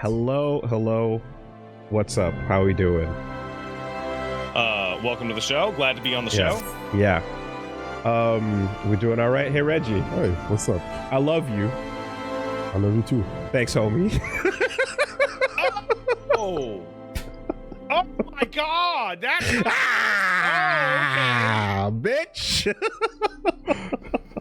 Hello. What's up? How we doing? Welcome to the show. Glad to be on the show. Yeah. We're doing all right. Hey, Reggie. Hey, what's up? I love you. I love you too. Thanks, homie. Oh my God! That's bitch.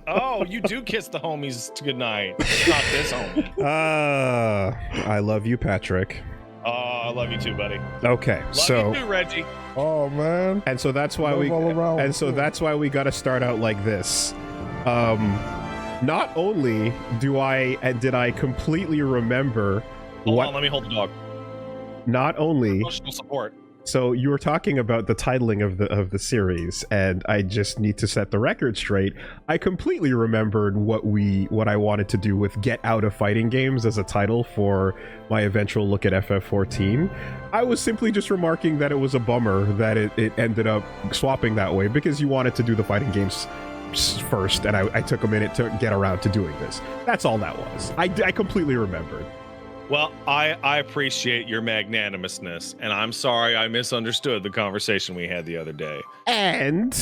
Oh, you do kiss the homies to goodnight. Not this homie. I love you, Patrick. Oh, I love you too, buddy. Okay, Love so you too, Reggie. Oh man. and so that's why that's why we got to start out like this. Not only did I completely remember Hold on, let me hold the dog. Not only Emotional support. So you were talking about the titling of the series, and I just need to set the record straight. I completely remembered what I wanted to do with Get Out of Fighting Games as a title for my eventual look at FF14. I was simply just remarking that it was a bummer that it ended up swapping that way, because you wanted to do the fighting games first, and I took a minute to get around to doing this. That's all that was. I completely remembered. Well, I appreciate your magnanimousness, and I'm sorry I misunderstood the conversation we had the other day. And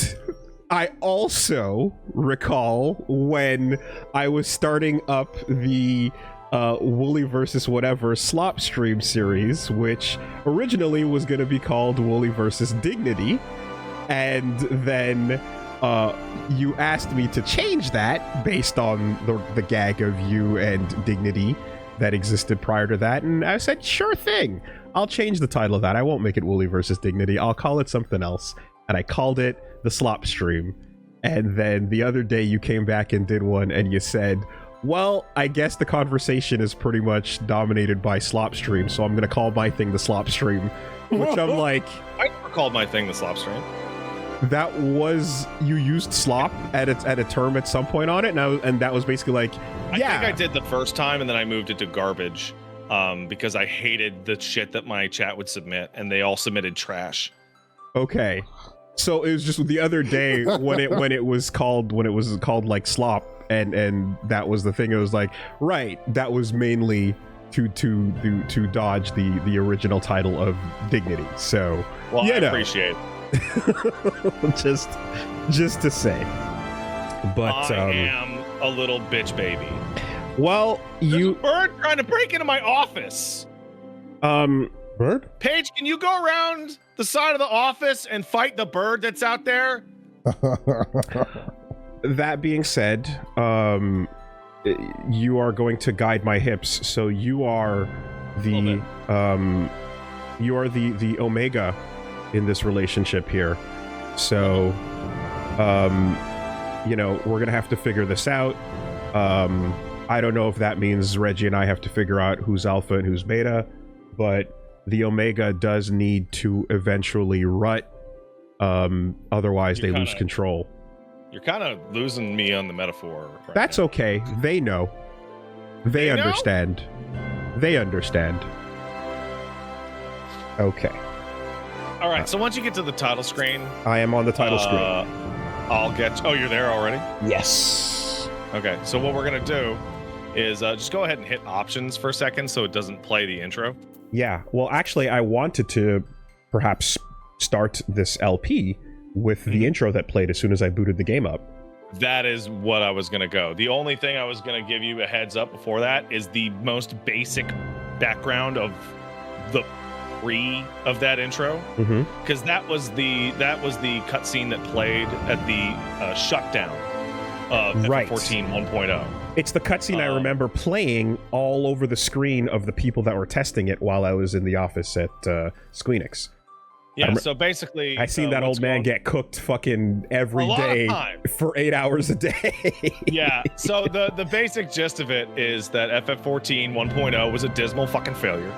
I also recall when I was starting up the WoolieVersus whatever slop stream series, which originally was going to be called WoolieVersus Dignity, and then you asked me to change that based on the gag of you and Dignity that existed prior to that, and I said, sure thing, I'll change the title of that. I won't make it WoolieVersus Dignity, I'll call it something else. And I called it the Slop Stream. And then the other day you came back and did one, and you said, well, I guess the conversation is pretty much dominated by Slop Stream, so I'm gonna call my thing the Slop Stream. Which I'm like, I never called my thing the slop stream. that was, you used slop at a term at some point on it, and that was basically like, yeah. I think I did the first time, and then I moved it to garbage because I hated the shit that my chat would submit, and they all submitted trash. Okay, so it was just the other day when it was called like slop, and that was the thing. It was like, right, that was mainly to dodge the original title of Dignity. So well, I appreciate it. just to say, but I am a little bitch baby. Well, There's a bird trying to break into my office. Bird? Paige, can you go around the side of the office and fight the bird that's out there? That being said, you are going to guide my hips, so you are the omega in this relationship here. So we're gonna have to figure this out. I don't know if that means Reggie and I have to figure out who's alpha and who's beta, but the omega does need to eventually rut, otherwise they lose control. You're kind of losing me on the metaphor right That's now. okay. They know. They understand. They understand. Okay. All right, so once you get to the title screen, I am on the title screen. I'll get. Oh, you're there already? Yes. Okay, so what we're gonna do is just go ahead and hit options for a second so it doesn't play the intro. Yeah. Well, actually, I wanted to perhaps start this LP with the intro that played as soon as I booted the game up. That is what I was gonna go. The only thing I was gonna give you a heads up before that is the most basic background of the pre of that intro, because that was the cutscene that played at the shutdown of Right. FF14 1.0. It's the cutscene I remember playing all over the screen of the people that were testing it while I was in the office at Squeenix. Yeah, so basically, I seen that old man get cooked fucking every day for 8 hours a day. Yeah, so the basic gist of it is that FF14 1.0 was a dismal fucking failure.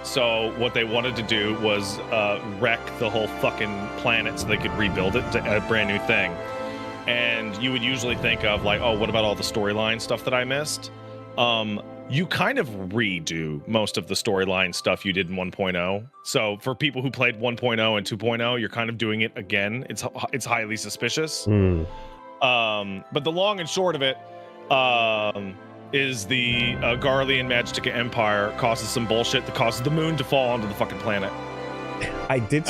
So what they wanted to do was wreck the whole fucking planet so they could rebuild it to a brand new thing. And you would usually think of like, oh, what about all the storyline stuff that I missed? You kind of redo most of the storyline stuff you did in 1.0. So for people who played 1.0 and 2.0, you're kind of doing it again. It's highly suspicious. But the long and short of it, is the Garlean Magica Empire causes some bullshit that causes the moon to fall onto the fucking planet. I did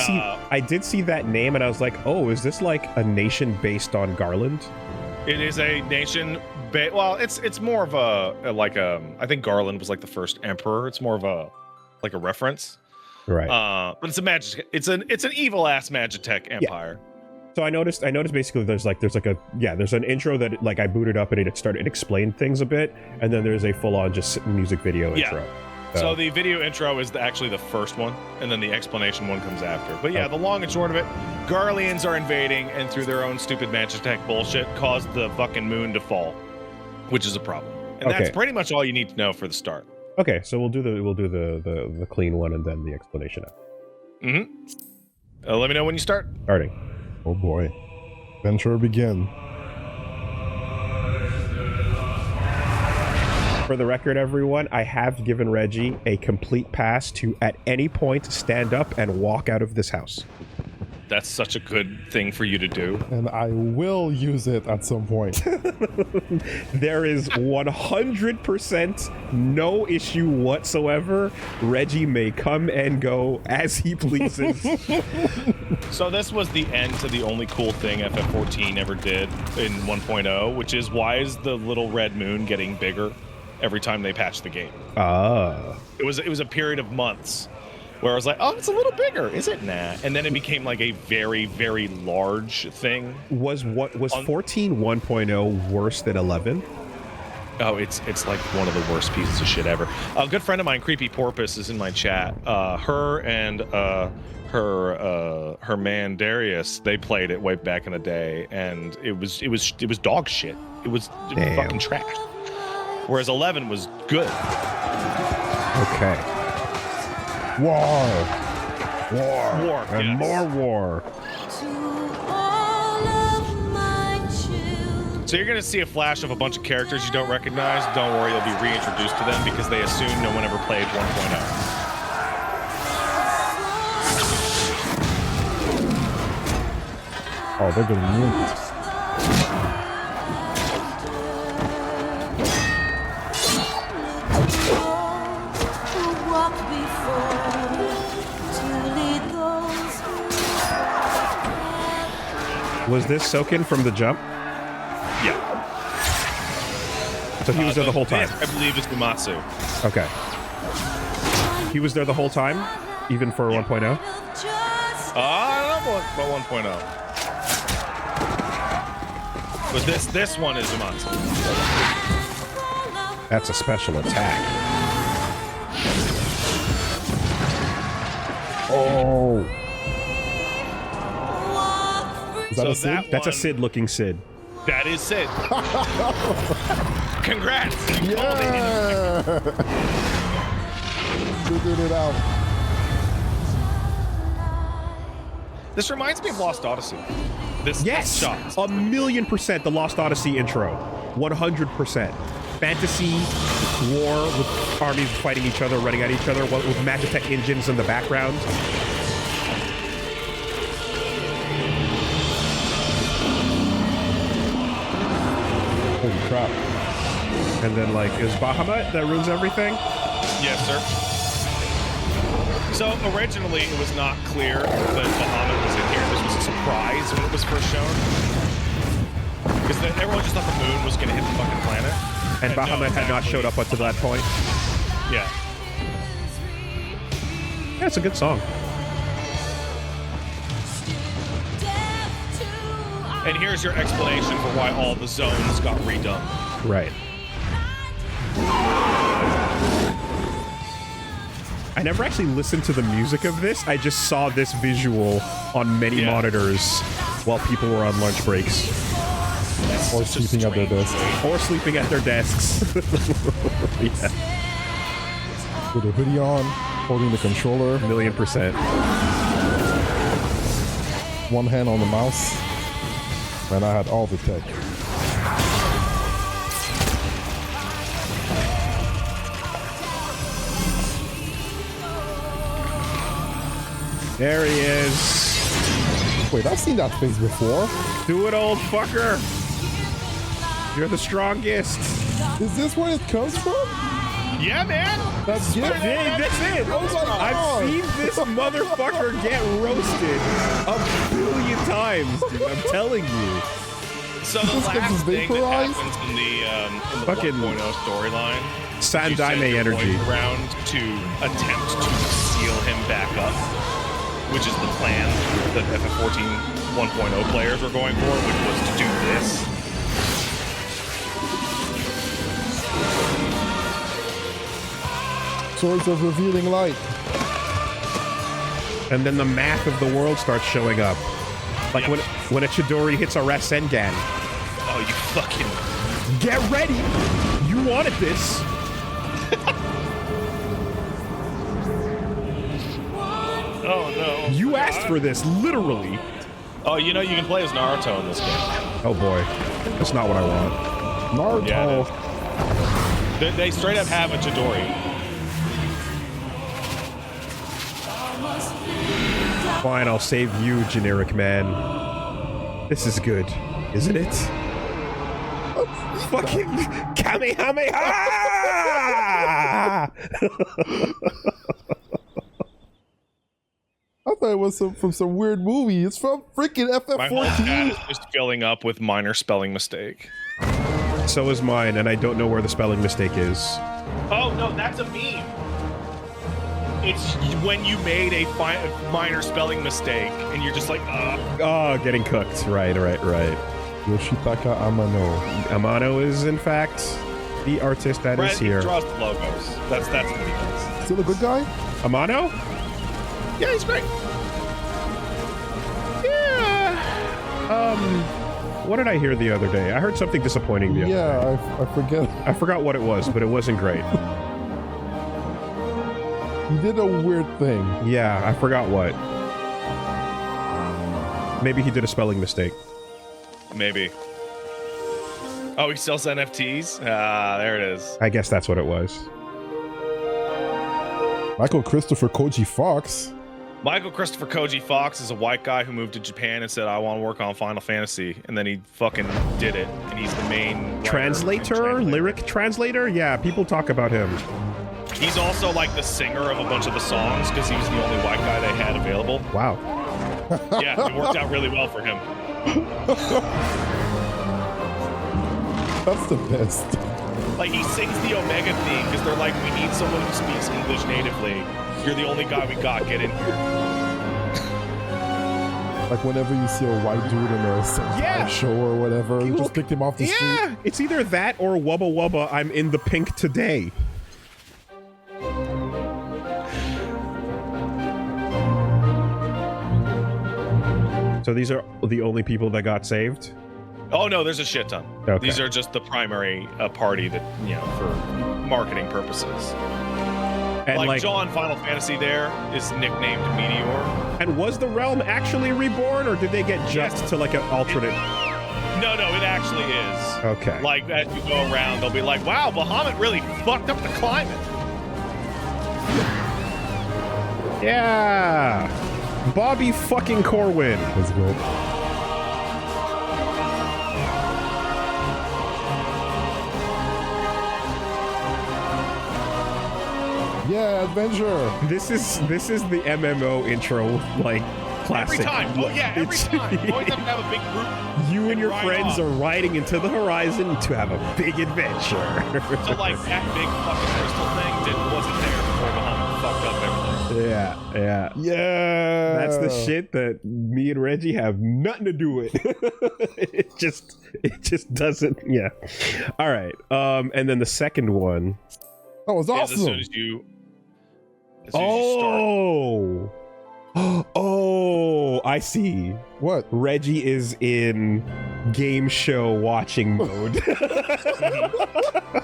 see that name, and I was like, oh, is this like a nation based on Garland? It is a nation. Well, it's more of I think Garland was like the first emperor. It's more of a reference, right? But it's a magic. It's an evil ass Magitech empire. Yeah. So I noticed basically there's an intro that like I booted up and it explained things a bit, and then there's a full on just music video intro. So the video intro is actually the first one, and then the explanation one comes after. But yeah, the long and short of it, Garleans are invading, and through their own stupid Magitech bullshit, caused the fucking moon to fall, which is a problem. And that's pretty much all you need to know for the start. Okay, so we'll do the clean one and then the explanation. Let me know when you start. Starting. Oh boy. Venture begin. For the record, everyone, I have given Reggie a complete pass to, at any point, stand up and walk out of this house. That's such a good thing for you to do. And I will use it at some point. There is 100% no issue whatsoever. Reggie may come and go as he pleases. So this was the end to the only cool thing FF14 ever did in 1.0, which is why is the little red moon getting bigger every time they patch the game? It was a period of months where I was like, oh, it's a little bigger, is it? Nah. And then it became like a very, very large thing. Was 14 1.0 worse than 11? Oh, it's like one of the worst pieces of shit ever. A good friend of mine, Creepy Porpoise, is in my chat. Her and her man Darius, they played it way back in the day, and it was dog shit. It was fucking trash. Whereas 11 was good. Okay. War, and yes. more war. So you're gonna see a flash of a bunch of characters you don't recognize. Don't worry, you'll be reintroduced to them because they assume no one ever played 1.0. Oh, they're gonna mute. Was this Soken from the jump? Yeah. So he was there the whole time? I believe it's Umatsu. Okay. He was there the whole time? Even for 1.0? I don't know about 1.0. But this one is Umatsu. That's a special attack. Oh. Is that So a Sid? That's a Sid-looking Sid. That is Sid. Congrats. Yeah. Figured it out. This reminds me of Lost Odyssey. This Yes! shot. 1,000,000% the Lost Odyssey intro. 100%. Fantasy, war with armies fighting each other, running at each other, with Magitech engines in the background. Holy crap. And then, like, is Bahamut that ruins everything? Yes, sir. So originally it was not clear that Bahamut was in here. This was a surprise when it was first shown. Because everyone just thought the moon was going to hit the fucking planet. And Bahamut had not showed up up to that point. Yeah. Yeah, it's a good song. And here's your explanation for why all the zones got redone. Right. I never actually listened to the music of this. I just saw this visual on many monitors while people were on lunch breaks. Or sleeping at their desk. Or sleeping at their desks. Yeah. With a hoodie on, holding the controller. 1,000,000%. One hand on the mouse. And I had all the tech. There he is. Wait, I've seen that face before. Do it, old fucker. You're the strongest. Is this where it comes from? Yeah, man. That's it. That's it. Oh my God. I've seen this motherfucker get roasted a billion times, dude. I'm telling you. So the This gets last thing that vaporized? happens in the Fucking 1.0 storyline, San you send Daime your energy. boys around to attempt to seal him back up, which is the plan that FF14 1.0 players were going for, which was to do this. Swords of revealing light. And then the math of the world starts showing up. Like when a Chidori hits a Rasengan. Oh, you fucking... Get ready! You wanted this! Oh, no. You asked for this, literally. Oh, you know you can play as Naruto in this game. Oh boy. That's not what I want. Naruto. Yeah, they straight up have a Chidori. Fine, I'll save you, generic man. This is good, isn't it? Fucking Kamehameha! I thought it was from some weird movie. It's from freaking My whole chat FF14. is just filling up with minor spelling mistake. So is mine, and I don't know where the spelling mistake is. Oh, no, that's a meme. It's when you made a minor spelling mistake, and you're just like, Oh, getting cooked. Right. Yoshitaka Amano. Amano is, in fact, the artist that Brett, is he here. draws the logos. That's what he does. Still a good guy? Amano? Yeah, he's great. Yeah. What did I hear the other day? I heard something disappointing the other day. Yeah, I forget. I forgot what it was, but it wasn't great. He did a weird thing. Yeah, I forgot what. Maybe he did a spelling mistake. Maybe. Oh, he sells NFTs? Ah, there it is. I guess that's what it was. Michael Christopher Koji Fox. Michael Christopher Koji Fox is a white guy who moved to Japan and said, I want to work on Final Fantasy. And then he fucking did it. And he's the main Translator? Lyric translator? Yeah, people talk about him. He's also like the singer of a bunch of the songs because he was the only white guy they had available. Wow. Yeah, it worked out really well for him. That's the best. Like, he sings the Omega theme because they're like, we need someone who speaks English natively. You're the only guy we got. Get in here. Like whenever you see a white dude in a Yeah. show or whatever, you People- just picked him off the street. Yeah, it's either that or Wubba Wubba, I'm in the pink today. So these are the only people that got saved? Oh, no, there's a shit ton. Okay. These are just the primary party that, for marketing purposes. And like John Final Fantasy there is nicknamed Meteor. And was the realm actually reborn, or did they get just Yes. to like an alternate? No, it actually is. Okay. Like, as you go around, they'll be like, wow, Bahamut really fucked up the climate. Yeah. Bobby fucking Corwin. Let's go. Yeah, adventure. This is the MMO intro, like classic. Every time. Oh, yeah, every It's- time. You always have to have a big group. You and your ride friends off. are riding into the horizon to have a big adventure. So, like, that big fucking crystal thing wasn't there before Bahamut fucked up everything. Yeah. Yeah. That's the shit that me and Reggie have nothing to do with. it just doesn't. Yeah. All right. And then the second one. That was Is as awesome. soon as you start. Oh, I see. What? Reggie is in game show watching mode.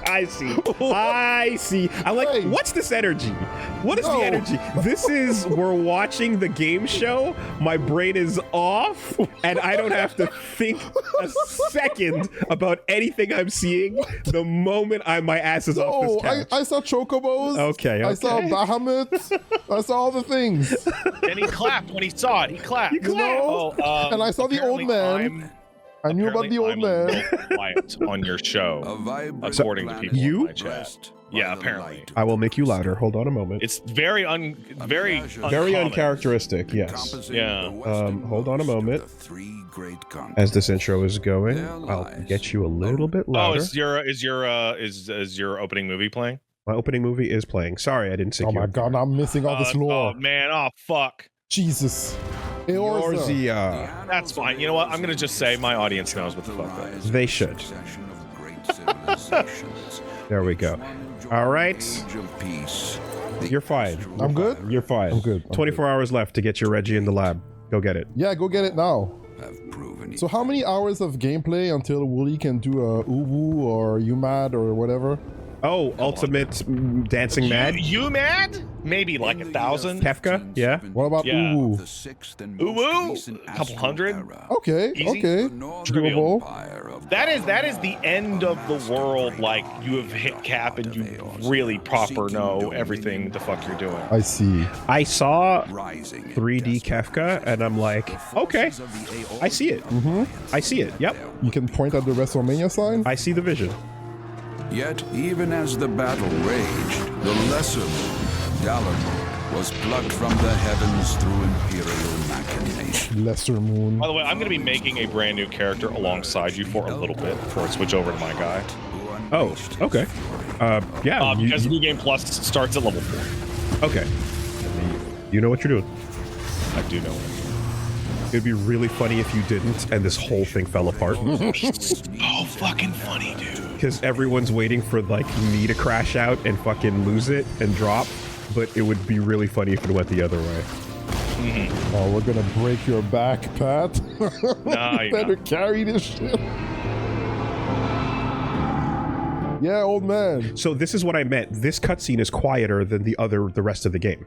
I see. I'm like, Wait. what's this energy? What is No. the energy? This is, we're watching the game show. My brain is off, and I don't have to think a second about anything I'm seeing the moment my ass is off Oh, this couch. I saw chocobos. Okay. I saw Bahamut. I saw all the things. And he clapped when he saw it. He clapped. You clapped. know? Oh, And I saw the old apparently man. I knew about the old Apparently, I'm a man. little quiet on your show, according to people You? in my chat. Yeah, apparently. I will make you louder. Hold on a moment. It's very Very uncommon. uncharacteristic, yes. Yeah. Hold on a moment. As this intro is going, I'll get you a little bit Oh, louder. is your opening movie playing? My opening movie is playing. Sorry, I didn't see Oh my god, I'm missing all this lore. Oh man, oh fuck. Jesus. Eorza. Eorzea. That's fine. You know what? I'm gonna just say my audience knows what the fuck that is. They should. There we go. All right. You're fine. I'm good? You're fine. I'm good. 24 hours left to get your Reggie in the lab. Go get it. Yeah, go get it now. So how many hours of gameplay until Woolie can do a Uwu or UMAD or whatever? Oh, Ultimate Dancing Mad? You mad? Maybe like 1,000. Kefka? Yeah. What about Yeah. Uwu? Uwu? A couple hundred. Okay, Easy. okay. Trivial. Doable. That is the end of the world. Like you have hit cap and you really proper know everything the fuck you're doing. I see. I saw 3D Kefka and I'm like, okay, I see it. I see it. Yep. You can point at the WrestleMania sign? I see the vision. Yet, even as the battle raged, the lesser moon, Dalamur, was plucked from the heavens through imperial machination. Lesser Moon. By the way, I'm going to be making a brand new character alongside you for a little bit before I switch over to my guy. Oh, okay. Yeah. Because New Game Plus starts at level 4. Okay. You know what you're doing. I do know. It'd be really funny if you didn't and this whole thing fell apart. Oh, fucking funny, dude. Because everyone's waiting for like me to crash out and fucking lose it and drop, but it would be really funny if it went the other way. Oh, we're gonna break your back, Pat. Nah, You you're better not. carry this shit. Yeah, old man. So this is what I meant. This cutscene is quieter than the rest of the game.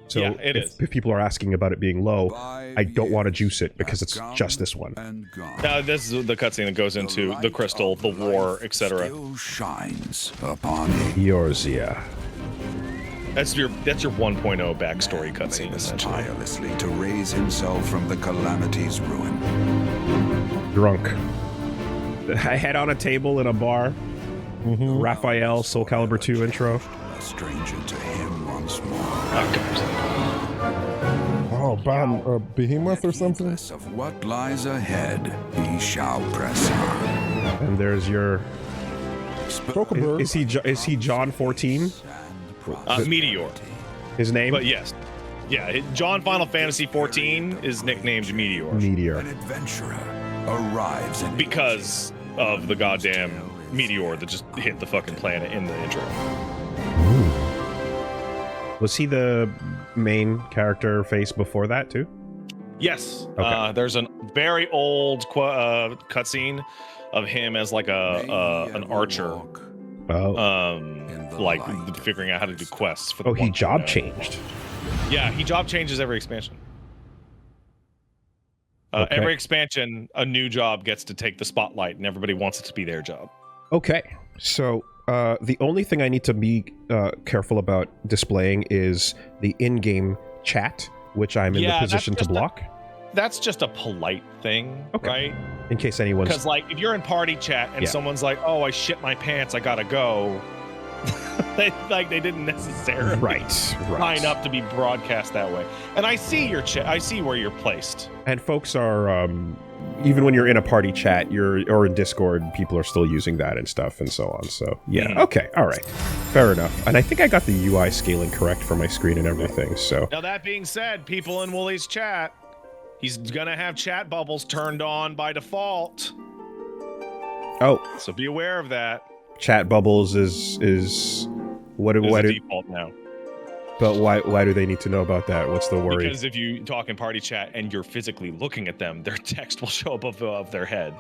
So Yeah, it is. if people are asking about it being low, I don't want to juice it because it's just this one. This is the cutscene that goes into the crystal, the war, etc. Still shines upon Eorzea. That's your 1.0 backstory cutscene, essentially. tirelessly to raise himself from the calamity's ruin. Drunk. I head on a table in a bar. Raphael, Soul Calibur 2 intro. A stranger to him once more. Oh, bam, Behemoth or something? Heedless of what lies ahead, he shall press on. And there's your... Chocobo. Is he John 14? Meteor. His name? But yes. Yeah, John Final Fantasy 14 is nicknamed Meteor. Meteor. An adventurer arrives in Because of the goddamn meteor that just hit the fucking planet in the intro. Was he the main character face before that too? Yes. Okay. There's a very old cutscene of him as like an archer, Oh. like figuring out how to do quests for the Oh, he 1.0. job changed. Yeah, he job changes every expansion. Okay. Every expansion, a new job gets to take the spotlight, and everybody wants it to be their job. Okay. So the only thing I need to be careful about displaying is the in-game chat, which I'm in the Yeah, position to that's just block, That's just a polite thing, Okay. right? in case anyone's... Because like if you're in party chat and Yeah. someone's like, "Oh, I shit my pants, I gotta go," they didn't necessarily Right. sign up to be broadcast that way. And I see your chat. I see where you're placed. And folks are, even when you're in a party chat, or in Discord, people are still using that and stuff and so on. So yeah, Mhm. okay, all right, fair enough. And I think I got the UI scaling correct for my screen and everything. So Now that being said, people in Woolie's chat, he's gonna have chat bubbles turned on by default. oh, So be aware of that. chat bubbles is what There's why a do default now. but why do they need to know about that? What's the worry? Because if you talk in party chat and you're physically looking at them, their text will show up above their head.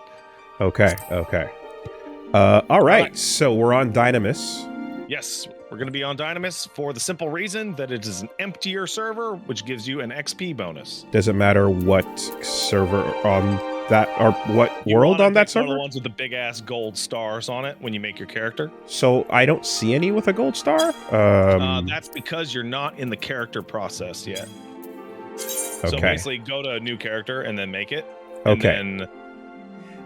Okay. All right. So we're on Dynamis. Yes, we're going to be on Dynamis for the simple reason that it is an emptier server, which gives you an XP bonus. Does it matter what server on that or what You world wanna on that pick one of server? the ones with the big ass gold stars on it when you make your character. So I don't see any with a gold star. That's because you're not in the character process yet. So Okay. basically, go to a new character and then make it. And Okay. then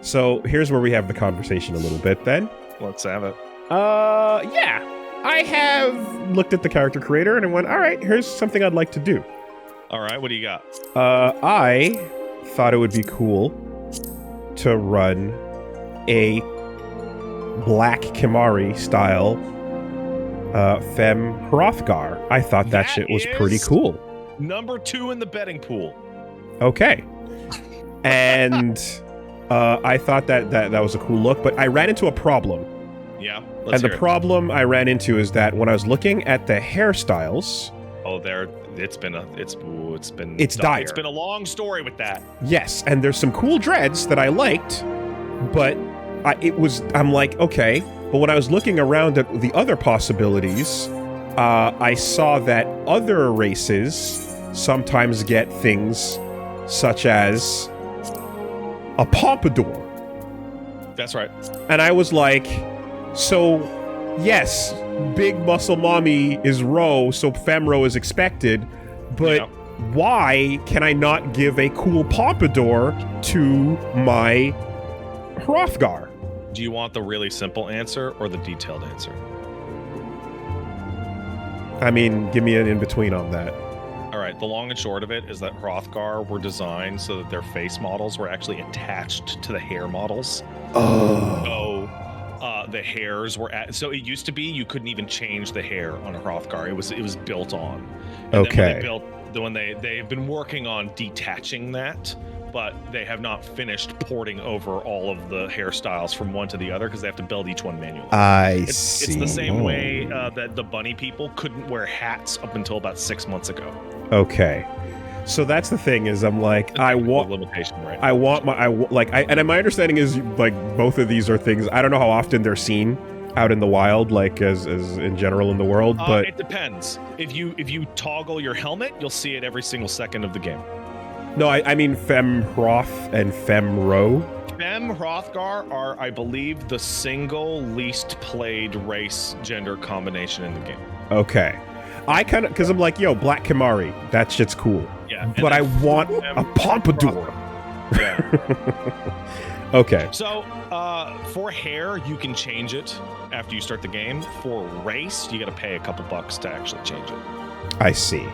So here's where we have the conversation a little bit then. Let's have it. Yeah. I have looked at the character creator and I went, all right, here's something I'd like to do. All right, what do you got? I thought it would be cool to run a Black Kimari style Femme Hrothgar. I thought that shit was pretty cool. Number 2 in the betting pool. Okay. And I thought that was a cool look, but I ran into a problem. Yeah. And the problem I ran into is that when I was looking at the hairstyles, it's dire. It's been a long story with that. Yes, and there's some cool dreads that I liked, but I'm like, okay. But when I was looking around at the other possibilities, I saw that other races sometimes get things such as a pompadour. That's right. And I was like, so, yes, big muscle mommy is Ro, so Femro is expected, but why can I not give a cool pompadour to my Hrothgar? Do you want the really simple answer or the detailed answer? I mean, give me an in-between on that. All right, the long and short of it is that Hrothgar were designed so that their face models were actually attached to the hair models. Oh. So the hairs were so it used to be you couldn't even change the hair on a Hrothgar. It was built on. And okay. Then they've been working on detaching that, but they have not finished porting over all of the hairstyles from one to the other because they have to build each one manually. See. It's the same way that the bunny people couldn't wear hats up until about 6 months ago. Okay. So that's the thing is I'm like, I want limitation, right? And my understanding is like both of these are things, I don't know how often they're seen out in the wild, like as in general in the world, but it depends. If you toggle your helmet, you'll see it every single second of the game. No, I mean Femme Hroth and Femme Ro. Femme Hrothgar are, I believe, the single least played race gender combination in the game. Okay. I kind of, because I'm like, yo, Black Kimari, that shit's cool. Yeah. But I want a pompadour. Yeah. Okay. So, for hair, you can change it after you start the game. For race, you got to pay a couple bucks to actually change it. I see.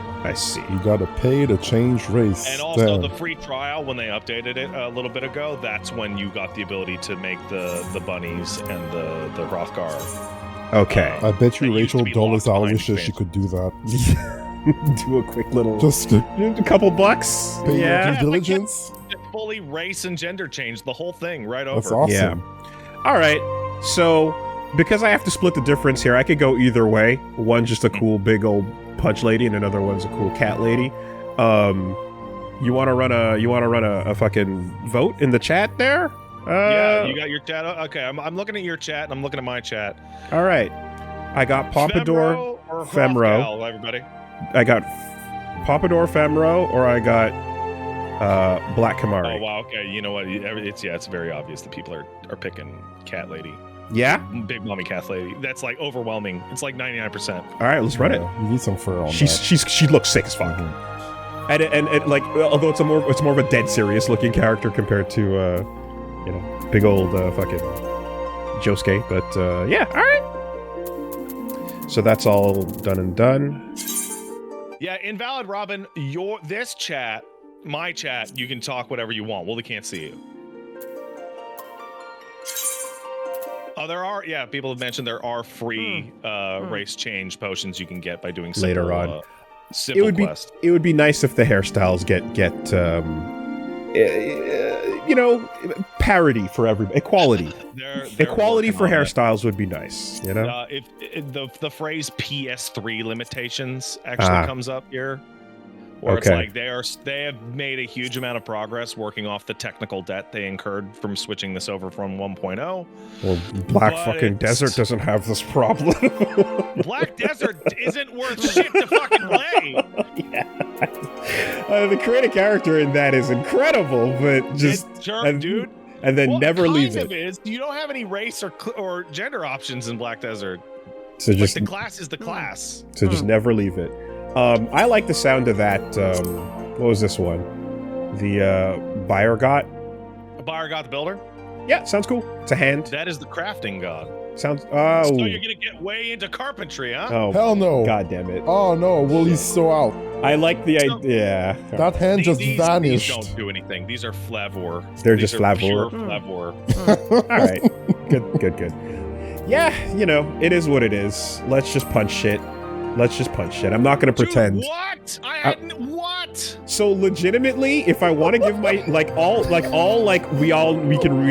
You gotta pay to change race. And also the free trial, when they updated it a little bit ago, that's when you got the ability to make the bunnies and the Hrothgar. Okay. I bet you Rachel Dolezal wishes she could do that. Do a quick little... Just a couple bucks. Pay your due diligence. Just fully race and gender change the whole thing right over. That's awesome. Yeah. All right. So, because I have to split the difference here, I could go either way. One's just a cool big old punch lady, and another one's a cool cat lady. You want to run a fucking vote in the chat there? Yeah, you got your chat. Okay, I'm looking at your chat, and I'm looking at my chat. All right. I got Pompadour, Femro. Everybody. I got Pompadour, Femro, or I got Black Kimari. Oh wow. Okay. You know what? It's very obvious that people are picking cat lady. Yeah. Big mommy cat lady. That's like overwhelming. It's like 99%. All right, let's run it. You need some fur on that. She looks sick as fuck. And like, although it's more of a dead serious looking character compared to big old fucking Josuke, but yeah, all right. So that's all done and done. Yeah, Invalid Robin, this chat, my chat, you can talk whatever you want. Well, they can't see you. Oh, people have mentioned there are free race change potions you can get by doing simple, later on. Simple quest. It would be nice if the hairstyles get parity for everybody. Equality. Equality for hairstyles would be nice, you know? If the phrase PS3 limitations actually comes up here, where okay. It's like they have made a huge amount of progress working off the technical debt they incurred from switching this over from 1.0. Well, Black fucking Desert doesn't have this problem. Black Desert isn't worth shit to fucking play. Yeah. The creative character in that is incredible, but just dude. And then never leave it. You don't have any race or gender options in Black Desert. So just the class is the class. So just never leave it. I like the sound of that. What was this one? The Bayergot? Bayergot the Builder? Yeah, sounds cool. It's a hand. That is the crafting god. Sounds. So Oh. you're gonna get way into carpentry, huh? Oh. Hell no. God damn it. Oh no, Woolie's so out. I like the idea. Yeah. That hand just vanished. These don't do anything. These are flavor. They're These just are flavor. pure flavor. All right. Good. Yeah, it is what it is. Let's just punch shit. I'm not gonna pretend. Dude, what? I hadn't. What? So legitimately, if I want to give my we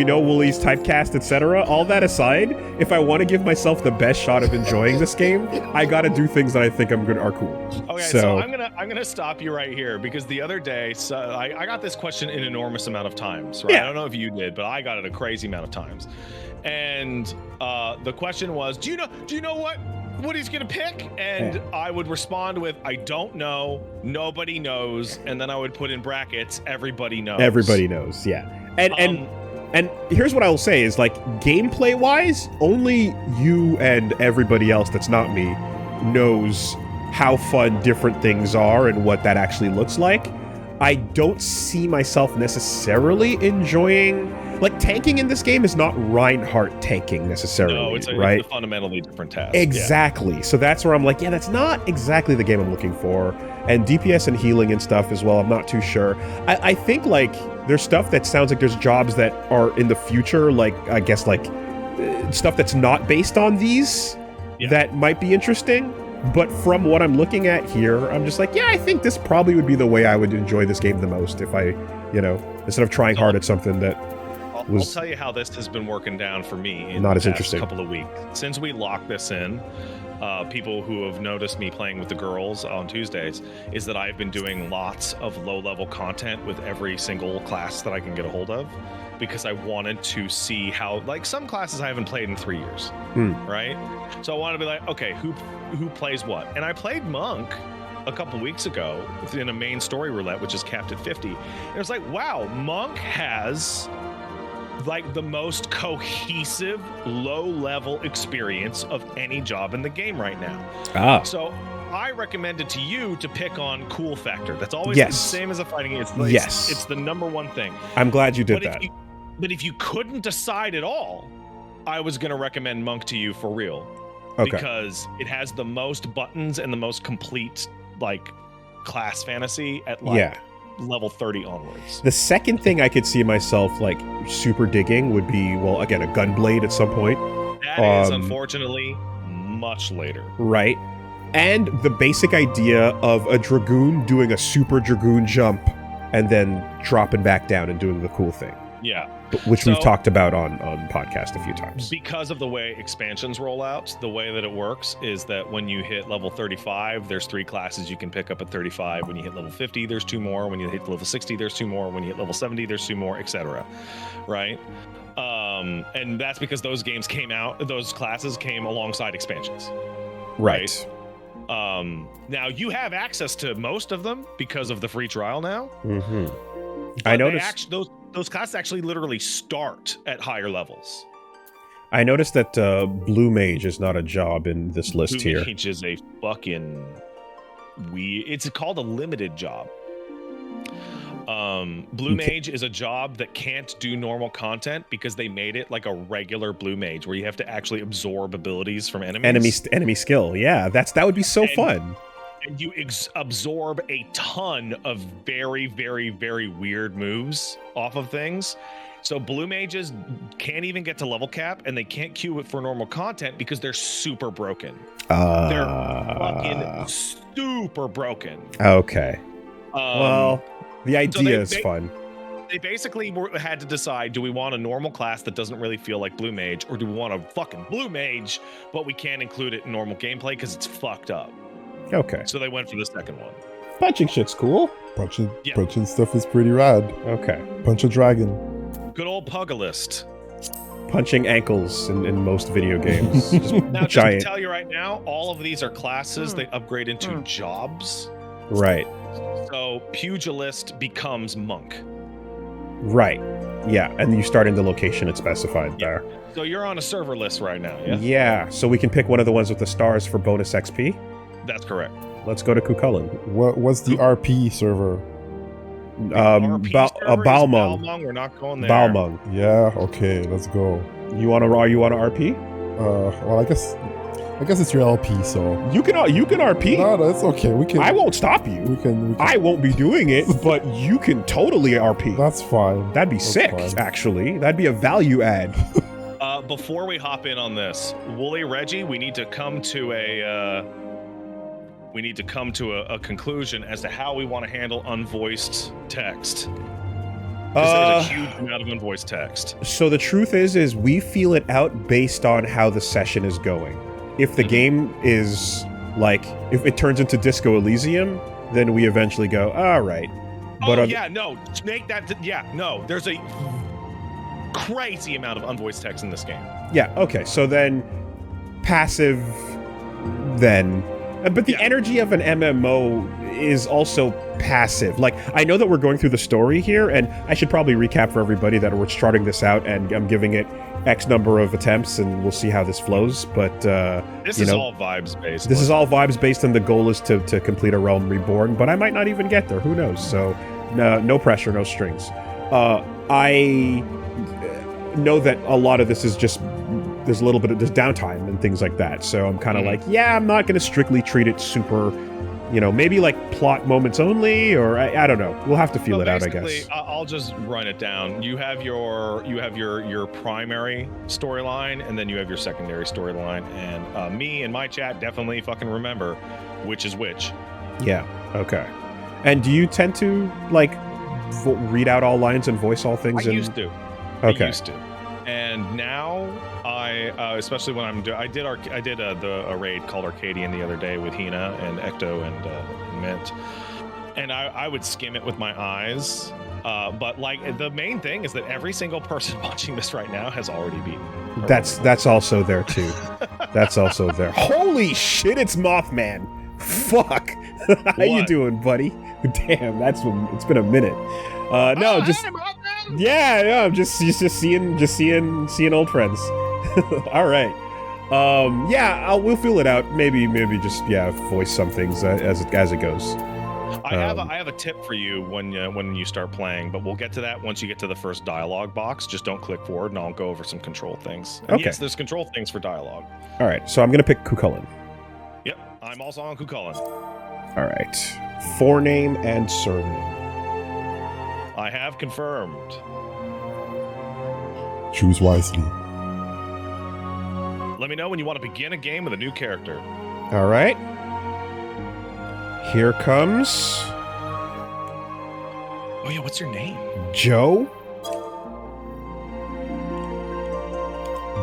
know Woolie's typecast, etc. All that aside, if I want to give myself the best shot of enjoying this game, I gotta do things that I think are cool. Okay, so I'm gonna stop you right here because the other day, I got this question an enormous amount of times. Right? Yeah. I don't know if you did, but I got it a crazy amount of times. And the question was, do you know what he's gonna pick? And I would respond with, I don't know, nobody knows, and then I would put in brackets, everybody knows. Everybody knows, yeah. And here's what I will say is, like, gameplay wise, only you and everybody else that's not me knows how fun different things are and what that actually looks like. I don't see myself necessarily enjoying, like, tanking in this game is not Reinhardt tanking necessarily. No, it's a fundamentally different task. Exactly. Yeah. So that's where I'm like, yeah, that's not exactly the game I'm looking for. And DPS and healing and stuff as well, I'm not too sure. I think, like, there's stuff that sounds like there's jobs that are in the future, like, I guess, like, stuff that's not based on these that might be interesting. But from what I'm looking at here, I'm just like, yeah, I think this probably would be the way I would enjoy this game the most if I, instead of trying hard at something that I'll tell you how this has been working down for me in not the as interesting couple of weeks. Since we locked this in, people who have noticed me playing with the girls on Tuesdays is that I've been doing lots of low-level content with every single class that I can get a hold of, because I wanted to see how, like, some classes I haven't played in 3 years, right? So I want to be like, okay, who plays what? And I played Monk a couple weeks ago in a main story roulette, which is capped at 50. And it was like, wow, Monk has like the most cohesive low-level experience of any job in the game right now. So I recommended to you to pick on cool factor. That's always the same as a fighting game. It's the number one thing. I'm glad you did that. But if you couldn't decide at all, I was going to recommend Monk to you for real. Okay. Because it has the most buttons and the most complete, like, class fantasy at, like, level 30 onwards. The second thing I could see myself, like, super digging would be, well, again, a gunblade at some point. That is, unfortunately, much later. Right. And the basic idea of a Dragoon doing a super Dragoon jump and then dropping back down and doing the cool thing. Yeah. Which we've talked about on podcast a few times. Because of the way expansions roll out, the way that it works is that when you hit level 35, there's 3 classes you can pick up at 35. When you hit level 50, there's 2 more. When you hit level 60, there's 2 more. When you hit level 70, there's 2 more, etc. Right? And that's because those classes came alongside expansions. Right. Now you have access to most of them because of the free trial now. Mm-hmm. I noticed those classes actually literally start at higher levels. I noticed that Blue Mage is not a job in this list here. Blue Mage is a fucking it's called a limited job. Blue Mage is a job that can't do normal content because they made it like a regular Blue Mage where you have to actually absorb abilities from enemies. Enemy skill, yeah. That would be so fun. And you absorb a ton of very, very, very weird moves off of things. So Blue Mages can't even get to level cap, and they can't queue it for normal content because they're super broken. They're fucking super broken. Okay. Well, the idea is fun. They basically had to decide, do we want a normal class that doesn't really feel like Blue Mage, or do we want a fucking Blue Mage, but we can't include it in normal gameplay because it's fucked up? Okay. So they went for the second one. Punching shit's cool. Punching stuff is pretty rad. Okay. Punch a dragon. Good old Pugilist. Punching ankles in most video games. Now, just to tell you right now, all of these are classes. They upgrade into jobs. Right. So Pugilist becomes Monk. Right. Yeah, and you start in the location it's specified there. So you're on a server list right now, yeah? Yeah, so we can pick one of the ones with the stars for bonus XP? That's correct. Let's go to Cucullin. What's the RP server? RP server is Balmung. Balmung. We're not going there. Balmung. Yeah, okay, let's go. You want to RP? Well, I guess it's your LP, so. You can RP. No, that's okay. We can. I won't stop you. We can. I won't be doing it, but you can totally RP. That's fine. That'd be sick, actually. That'd be a value add. Before we hop in on this, Wooly Reggie, we need to come to a conclusion as to how we want to handle unvoiced text. Because there's a huge amount of unvoiced text. So the truth is we feel it out based on how the session is going. If the game is like, if it turns into Disco Elysium, then we eventually go, all right. But make that. There's a crazy amount of unvoiced text in this game. Yeah. Okay. So then, passive. Then. But the energy of an MMO is also passive. Like, I know that we're going through the story here, and I should probably recap for everybody that we're starting this out, and I'm giving it X number of attempts, and we'll see how this flows. But this is all vibes based. This is all vibes based, and the goal is to complete a Realm Reborn. But I might not even get there. Who knows? So, no pressure, no strings. I know that a lot of this is just. There's a little bit of downtime and things like that. So I'm kind of like, yeah, I'm not going to strictly treat it super, maybe like plot moments only, or I don't know. We'll have to feel it out, I guess. I'll just run it down. You have your primary storyline, and then you have your secondary storyline. And me and my chat definitely fucking remember which is which. Yeah. Okay. And do you tend to like read out all lines and voice all things? I used to. Okay. I used to. And now especially when I did a raid called Arcadian the other day with Hina and Ecto and Mint, and I would skim it with my eyes. But like the main thing is that every single person watching this right now has already beaten me. That's also there too. That's also there. Holy shit! It's Mothman. Fuck. How you doing, buddy? Damn, it's been a minute. No, just. Yeah, just seeing old friends. All right. We'll feel it out. Maybe just voice some things as it goes. I have a tip for you when you start playing, but we'll get to that once you get to the first dialogue box. Just don't click forward, and I'll go over some control things. And yes, there's control things for dialogue. All right, so I'm gonna pick Cuchulainn. Yep, I'm also on Cuchulainn. All right, forename and surname. I have confirmed. Choose wisely. Let me know when you want to begin a game with a new character. All right. Here comes... Oh yeah, what's your name? Joe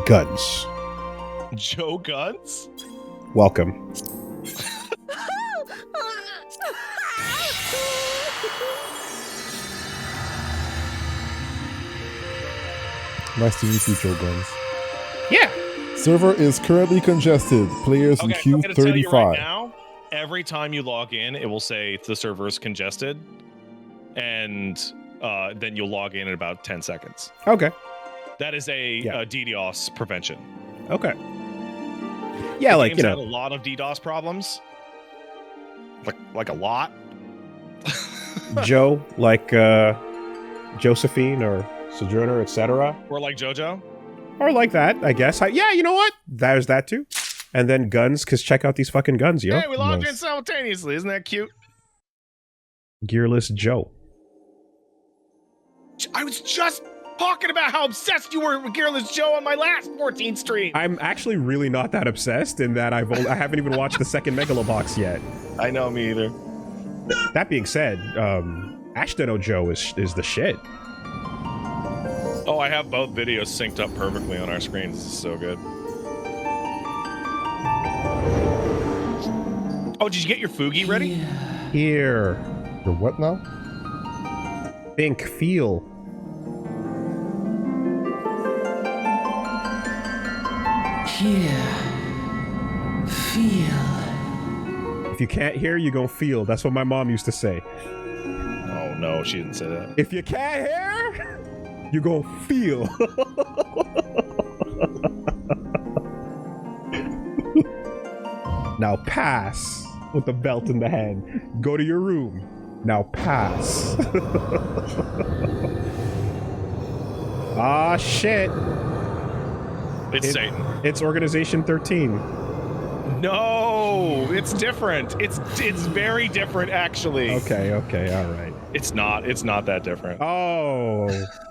Guns. Joe Guns? Welcome. Nice to meet you, Joe Guns. Yeah. Server is currently congested. Players in queue 35. Tell you right now, every time you log in, it will say the server is congested, and then you'll log in about 10 seconds. Okay. That is a DDoS prevention. Okay. Yeah, the game's had a lot of DDoS problems. Like a lot. Joe, like Josephine or Sojourner, etc. Or like JoJo? Or like that, I guess. You know what? There's that too. And then guns, because check out these fucking guns, yo. Hey, we logged in simultaneously. Isn't that cute? Gearless Joe. I was just talking about how obsessed you were with Gearless Joe on my last 14 stream. I'm actually really not that obsessed in that I haven't even watched the second Megalobox yet. I know, me either. That being said, Ashton Joe is the shit. Oh, I have both videos synced up perfectly on our screens. This is so good. Oh, did you get your Fugi ready? Here. Your what now? Think, feel. Here. Feel. If you can't hear, you gonna feel. That's what my mom used to say. Oh, no, she didn't say that. If you can't hear, you gonna feel. Now pass with the belt in the hand. Go to your room. Now pass. Ah, shit. It's Satan. It's Organization 13. No, it's different. It's very different, actually. Okay, all right. It's not that different. Oh,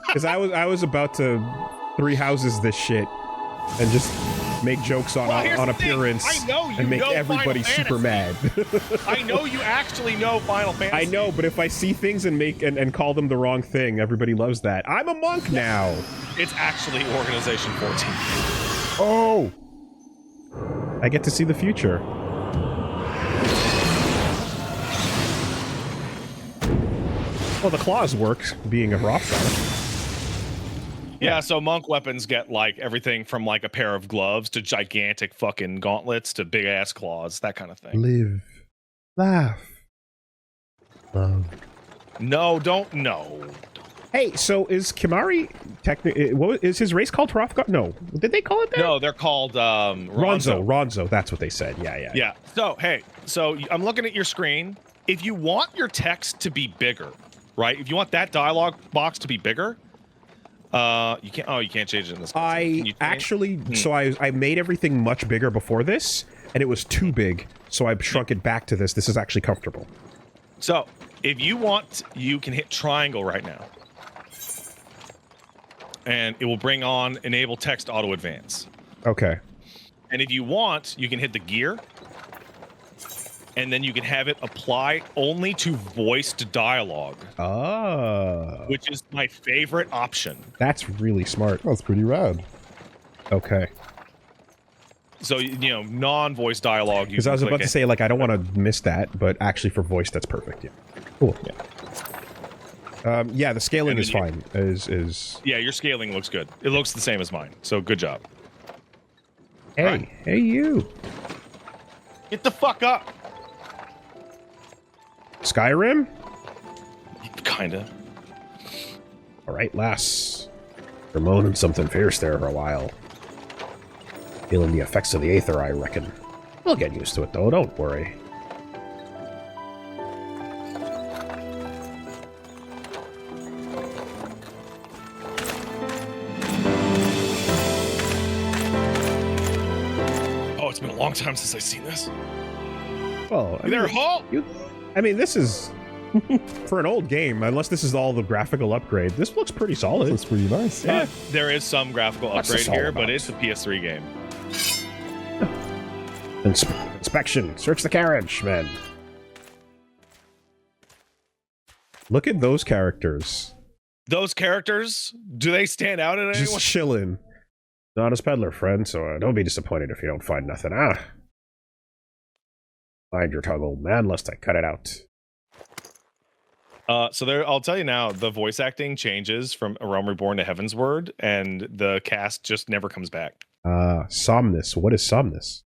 because I was about to 3 houses this shit and just make jokes on appearance and make everybody super mad. I know you actually know Final Fantasy. I know, but if I see things and make and call them the wrong thing, everybody loves that. I'm a monk now. It's actually Organization 14. Oh, I get to see the future. Well, the claws work, being a Hrothgar. Yeah, so monk weapons get like everything from like a pair of gloves to gigantic fucking gauntlets to big ass claws, that kind of thing. Live, laugh, love. No, don't. No. Hey, so is Kimari technically? What is his race called? Hrothgar? No, did they call it that? No, they're called Ronzo. Ronzo. That's what they said. Yeah. Yeah. So hey, I'm looking at your screen. If you want your text to be bigger, right? If you want that dialogue box to be bigger. You can't. Oh, you can't change it in this. I actually. So I made everything much bigger before this, and it was too big. So I shrunk it back to this. This is actually comfortable. So if you want, you can hit triangle right now, and it will bring on enable text auto advance. Okay. And if you want, you can hit the gear, and then you can have it apply only to voiced dialogue. Oh. Which is my favorite option. That's really smart. That's pretty rad. Okay. So, you know, non-voice dialogue. Because I was about to say, like, I don't want to miss that, but actually for voice, that's perfect. Yeah. Cool. Yeah. Yeah, the scaling is fine. Yeah, your scaling looks good. It looks the same as mine. So good job. Hey, right. Hey, you. Get the fuck up. Skyrim? Kinda. All right, lass. We're moaning something fierce there for a while. Feeling the effects of the Aether, I reckon. We'll get used to it, though. Don't worry. Oh, it's been a long time since I've seen this. Well, I mean, this is for an old game. Unless this is all the graphical upgrade, this looks pretty solid. This looks pretty nice. Yeah, there is some graphical What's upgrade this all here, about? but it's a PS3 game. Inspection. Search the carriage, men. Look at those characters. Those characters, do they stand out in Just anyone? chilling. Not as peddler, friend, so don't be disappointed if you don't find nothing. Find your tongue, old man, lest I cut it out. So there, I'll tell you now, the voice acting changes from A Realm Reborn to Heaven's Word, and the cast just never comes back. Somnus. What is Somnus?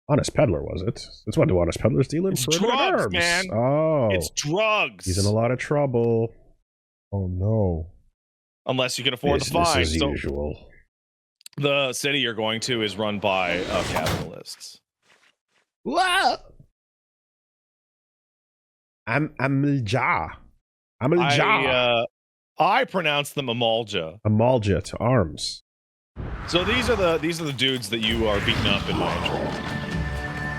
Honest Peddler, was it? That's what do Honest Peddlers deal in? It's for a bit of drugs, herbs. man. Oh. It's drugs. He's in a lot of trouble. Oh no. Unless you can afford the Business fine. as So usual. the city you're going to is run by capitalists. Whoa! Amalja. I pronounce them Amalja. Amalja to arms. So these are the dudes that you are beating up in my intro.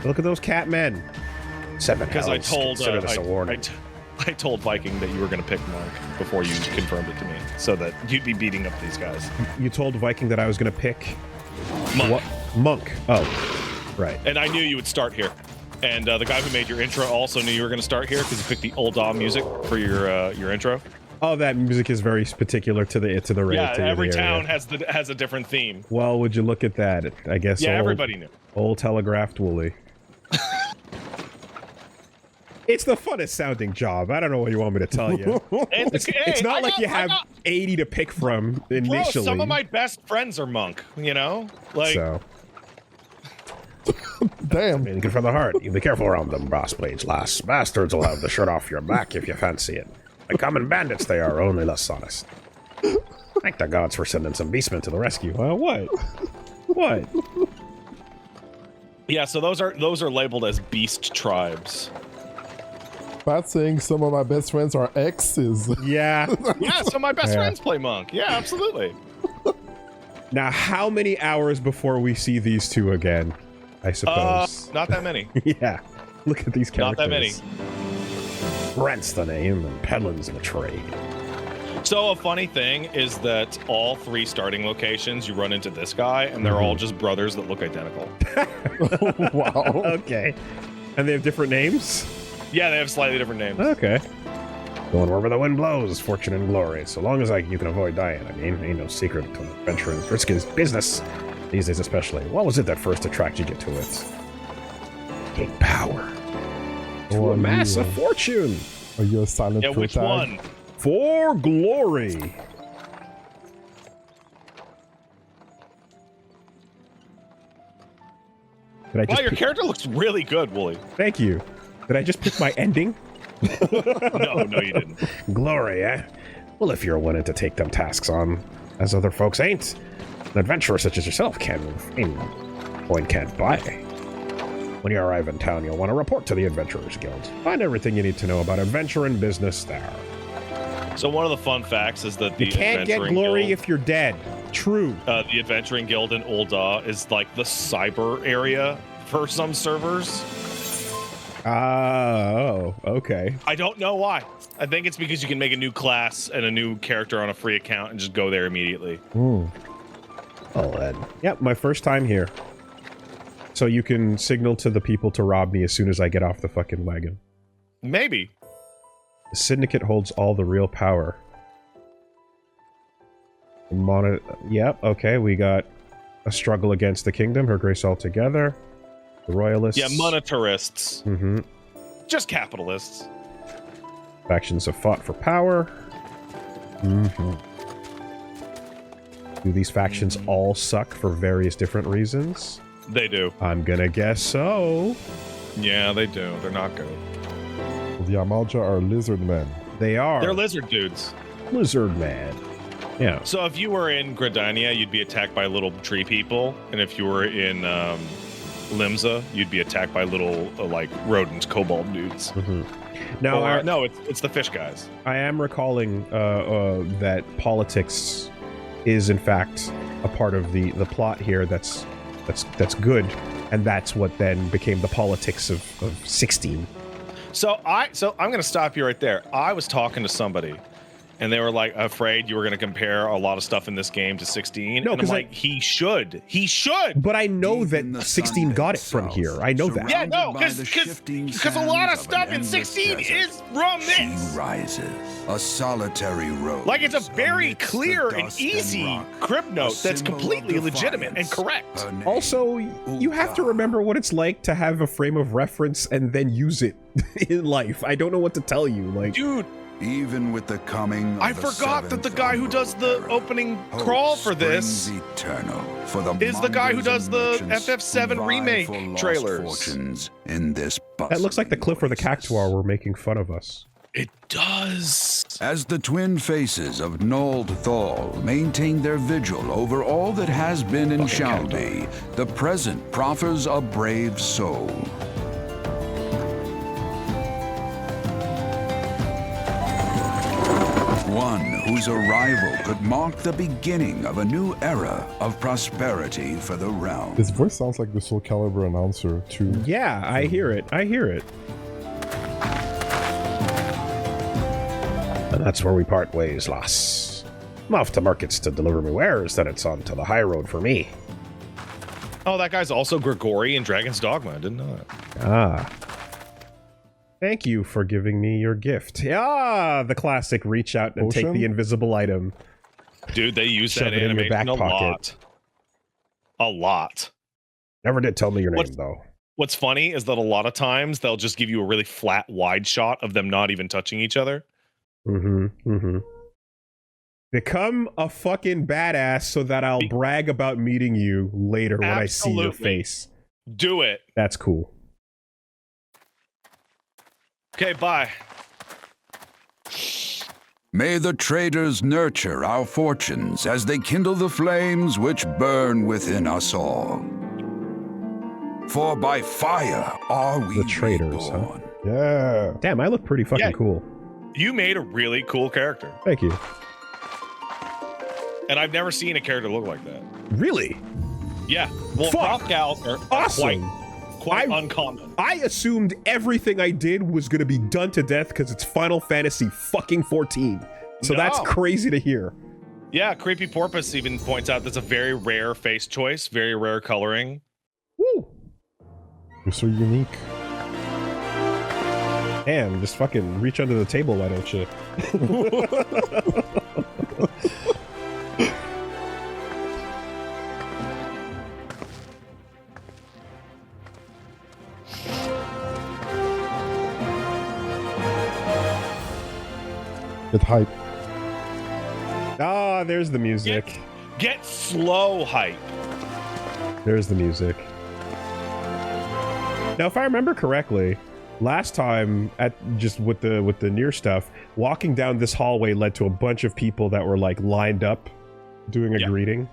Look at those cat men. 7 Because I hells. told Consider this a warning. I told Viking that you were going to pick Monk before you confirmed it to me, so that you'd be beating up these guys. You told Viking that I was going to pick Monk. What? Monk. Oh, right. And I knew you would start here. And the guy who made your intro also knew you were going to start here because he picked the old Dom music for your intro. Oh, that music is very particular to the raid. Yeah, to every the town area. has a different theme. Well, would you look at that? I guess. Yeah, everybody knew. Old telegraphed Woolie. It's the funnest sounding job. I don't know what you want me to tell you. It's not like you have 80 to pick from initially. Bro, some of my best friends are Monk, you know? Like, so. Damn. Good from the heart. You be careful around them brass blades, lass. Bastards will have the shirt off your back if you fancy it. Like common bandits they are, only less honest. Thank the gods for sending some beastmen to the rescue. Well, what? What? yeah, so those are labeled as beast tribes. Pat saying some of my best friends are exes. Yeah. Yeah, so my best Yeah. friends play Monk. Yeah, absolutely. Now, how many hours before we see these two again? I suppose. Not that many. Yeah. Look at these Not characters. that many. Brent's the name, and Pedlin's the trade. So a funny thing is that all 3 starting locations, you run into this guy, and they're all just brothers that look identical. Wow. Okay. And they have different names? Yeah, they have slightly different names. Okay. Going wherever the wind blows, fortune and glory. So long as you can avoid dying. I mean, ain't no secret to adventuring. Risk is business. These days especially. What was it that first attracted you to it? Gain power. To amass a fortune. Are you a silent Yeah, which protag? one? For glory. Did I Wow, just your pick- character looks really good, Wooly. Thank you. Did I just pick my ending? No, you didn't. Glory, eh? Well, if you're willing to take them tasks on, as other folks ain't, an adventurer such as yourself can, coin can't buy. When you arrive in town, you'll want to report to the Adventurers Guild. Find everything you need to know about adventure and business there. So one of the fun facts is that the You can't get Adventuring glory Guild, if you're dead. True. the Adventuring Guild in Ul'dah is like the cyber area for some servers. Oh, okay. I don't know why. I think it's because you can make a new class and a new character on a free account and just go there immediately. Oh, then. Yep, my first time here. So you can signal to the people to rob me as soon as I get off the fucking wagon. Maybe. The Syndicate holds all the real power. Yep, okay, we got a struggle against the kingdom, Her Grace all together. The Royalists. Yeah, monetarists. Mm-hmm. Just capitalists. Factions have fought for power. Mm-hmm. Do these factions all suck for various different reasons? They do. I'm gonna guess so. Yeah, they do. They're not good. The Amalja are lizard men. They are. They're lizard dudes. Lizard man. Yeah. So if you were in Gridania, you'd be attacked by little tree people, and if you were in Limsa, you'd be attacked by little like rodent kobold dudes. Mm-hmm. Now, Or, no, it's the fish guys. I am recalling that politics is in fact a part of the plot here. That's good, and that's what then became the politics of 16. So I'm gonna stop you right there. I was talking to somebody, and they were like afraid you were gonna compare a lot of stuff in this game to 16. No, and I'm 'cause like, he should. But I know Deep in the that 16 got it from south, here. I know that. Yeah, no, surrounded by the shifting because a lot of sands stuff an in endless 16 desert, is from She this. rises, a solitary rose. Like it's a very amidst the clear and dust easy rock, crypt a note that's symbol of completely legitimate and defiance. correct. Her name, Also, you have to remember what it's like to have a frame of reference and then use it in life. I don't know what to tell you. Like, Dude, even with the coming of I the forgot that the seventh guy who does the era, opening hope crawl for springs this eternal for the is the guy who mongers does and the merchants FF7 who vie remake for lost trailers. fortunes in this that looks like the cliff where the bustling Cactuar were making fun of us. it does. As the twin faces of Nold Thal maintain their vigil over all that has been and shall be, the present proffers a brave soul. One whose arrival could mark the beginning of a new era of prosperity for the realm. His voice sounds like the Soul Calibur announcer too. Yeah, I hear it. I hear it. And that's where we part ways, lass. I'm off to markets to deliver me wares, then it's on to the high road for me. Oh, that guy's also Grigori in Dragon's Dogma. I didn't know that. Ah. Thank you for giving me your gift. Ah, the classic reach out and take Potion? the invisible item. Dude, they use Shove that it in your animation back a pocket. lot. A lot. Never did tell me your name, What's- though. What's funny is that a lot of times they'll just give you a really flat, wide shot of them not even touching each other. Mm-hmm, mm-hmm. Become a fucking badass so that I'll brag about meeting you later when I see your Absolutely. face. Do it. That's cool. Okay, bye. May the traders nurture our fortunes as they kindle the flames which burn within us all. For by fire are we The traders, huh? reborn. Yeah. Damn, I look pretty fucking Yeah. cool. You made a really cool character. Thank you. And I've never seen a character look like that. Really? Yeah. Well, Fuck. goth gals are Awesome. quite I- uncommon. I assumed everything I did was going to be done to death because it's Final Fantasy fucking 14. So that's No. crazy to hear. Yeah, Creepy Porpoise even points out that's a very rare face choice, very rare coloring. Woo. You're so unique. Damn, just fucking reach under the table, why don't you? Get hype. Ah, there's the music. Get slow hype. There's the music. Now, if I remember correctly, last time at just with the near stuff, walking down this hallway led to a bunch of people that were like lined up doing a Yeah. greeting.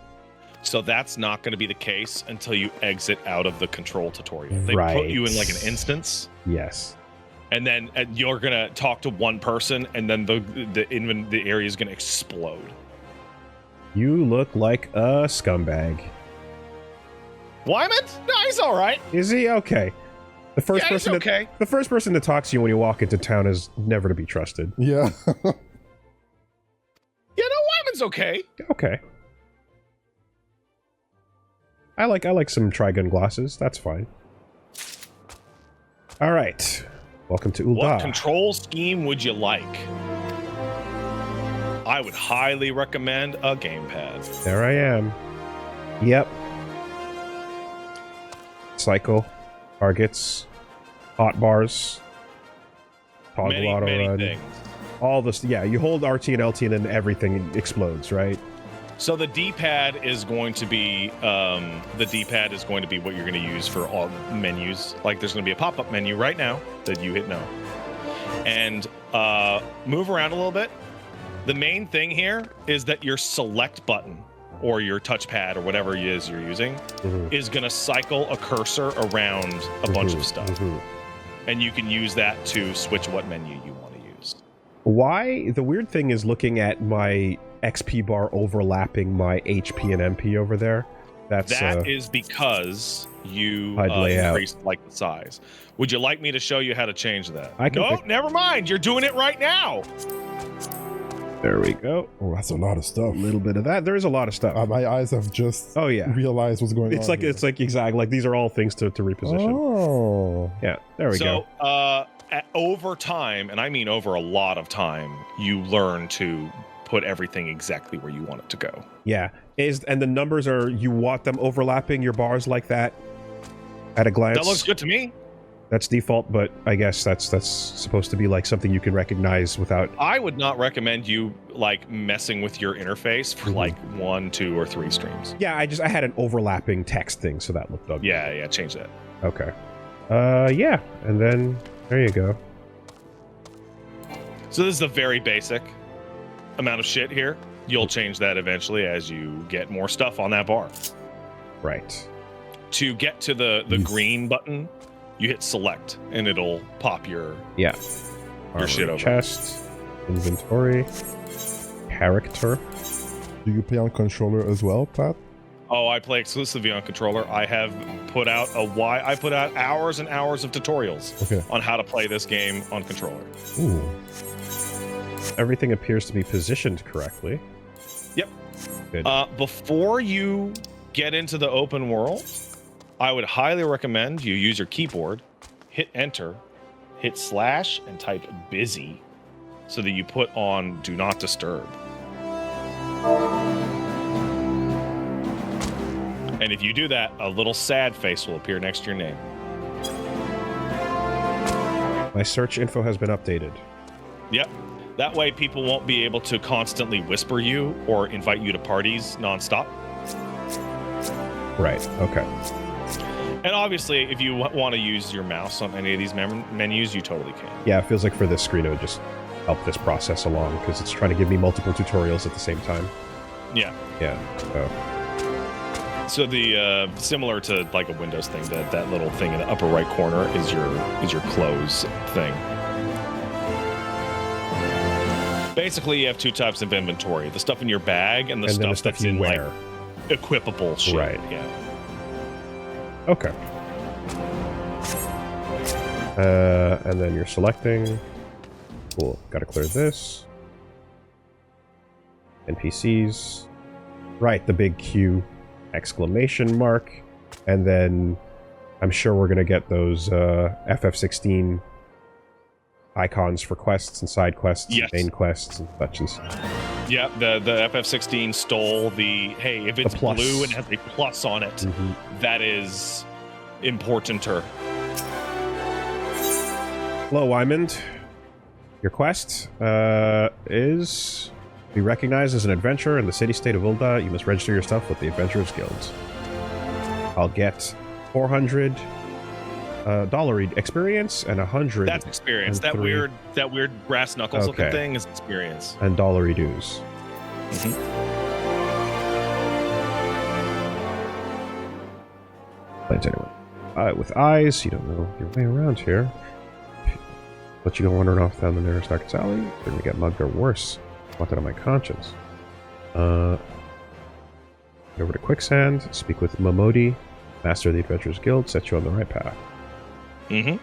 So that's not going to be the case until you exit out of the control tutorial. They Right. put you in like an instance, Yes. and then you're going to talk to one person, and then the area is going to explode. You look like a scumbag. Wyman? No, he's all right. Is he? Okay. The first Yeah, he's person okay. the first person to talk to you when you walk into town is never to be trusted. Yeah. Yeah, no, Wyman's okay. Okay. I like some trigun glasses. That's fine. All right. Welcome to What Ul'dah. control scheme would you like? I would highly recommend a gamepad. There I am. Yep. Cycle, targets, hot bars, toggle Many, auto many run. things. All this. Yeah, you hold RT and LT and then everything explodes, right? So the D-pad is going to be what you're going to use for all menus. Like there's going to be a pop-up menu right now that you hit no, and move around a little bit. The main thing here is that your select button or your touchpad or whatever it is you're using is going to cycle a cursor around a bunch of stuff, and you can use that to switch what menu you want to use. Why? The weird thing is looking at my XP bar overlapping my HP and MP over there. That is because you HUD layout. increased like the size. Would you like me to show you how to change that? I can No, fix- never mind. You're doing it right now. there we go. Oh, that's a lot of stuff. A little bit of that. There's a lot of stuff. My eyes have just Oh yeah. realized what's going on. It's like here. exactly like these are all things to reposition. Oh. Yeah, there we go. So, over time, and I mean over a lot of time, you learn to put everything exactly where you want it to go. Yeah. And the numbers are, you want them overlapping your bars like that at a glance? That looks good to me. That's default, but I guess that's supposed to be like something you can recognize without. I would not recommend you like messing with your interface for like 1, 2, or 3 streams. Yeah, I had an overlapping text thing, so that looked ugly. Yeah, change that. Okay. Yeah, and then there you go. So this is a very basic amount of shit here. You'll change that eventually as you get more stuff on that bar. Right. To get to the green button, you hit select and it'll pop your Yeah. shit over. Chest, inventory, character. Do you play on controller as well, Pat? Oh, I play exclusively on controller. I have put out hours and hours of tutorials on how to play this game on controller. Ooh. Everything appears to be positioned correctly. Yep. Good. Before you get into the open world, I would highly recommend you use your keyboard, hit enter, hit slash, and type busy so that you put on do not disturb. And if you do that, a little sad face will appear next to your name. My search info has been updated. Yep. That way people won't be able to constantly whisper you or invite you to parties nonstop. Right. Okay. And obviously, if you want to use your mouse on any of these menus, you totally can. Yeah, it feels like for this screen it would just help this process along because it's trying to give me multiple tutorials at the same time. Yeah. Yeah. So. So the similar to like a Windows thing, that little thing in the upper right corner is your close thing. Basically, you have two types of inventory: the stuff in your bag and the stuff that's you in wear. Like equipable shit. Right. Yeah. Okay. And then you're selecting. Cool. Got to clear this. NPCs. Right, the big Q exclamation mark. And then I'm sure we're going to get those FF16 icons for quests and side quests, yes. and main quests and such and such. Yeah, the FF16 stole the, hey, if it's blue and has a plus on it, that is importanter. Hello, Wymond. Your quest is be recognized as an adventurer in the city-state of Ul'dah. You must register your stuff with the Adventurers Guilds. I'll get 400 dollar experience and 100. That's experience. That weird brass knuckles looking thing is experience. And dollar dues. Plains anyway. With eyes, you don't know your way around here. But you don't wander off down the nearest darkest alley. You're gonna get mugged or worse. I want that on my conscience. Over to Quicksand, speak with Momodi, master of the Adventurers Guild, set you on the right path. I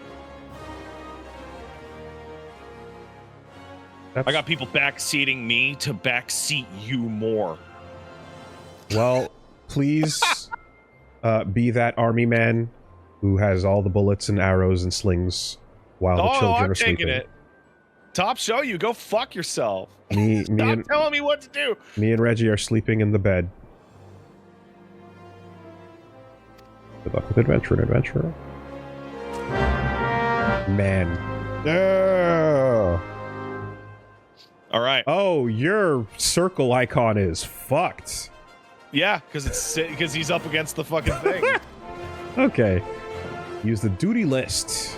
got people backseating me to backseat you more. Well, please be that army man who has all the bullets and arrows and slings while the children are sleeping. It. Top show you. Go fuck yourself. Stop telling me what to do. Me and Reggie are sleeping in the bed. Good luck with adventurer. Man. No. All right. Oh, your circle icon is fucked. Yeah, because he's up against the fucking thing. Okay. Use the duty list.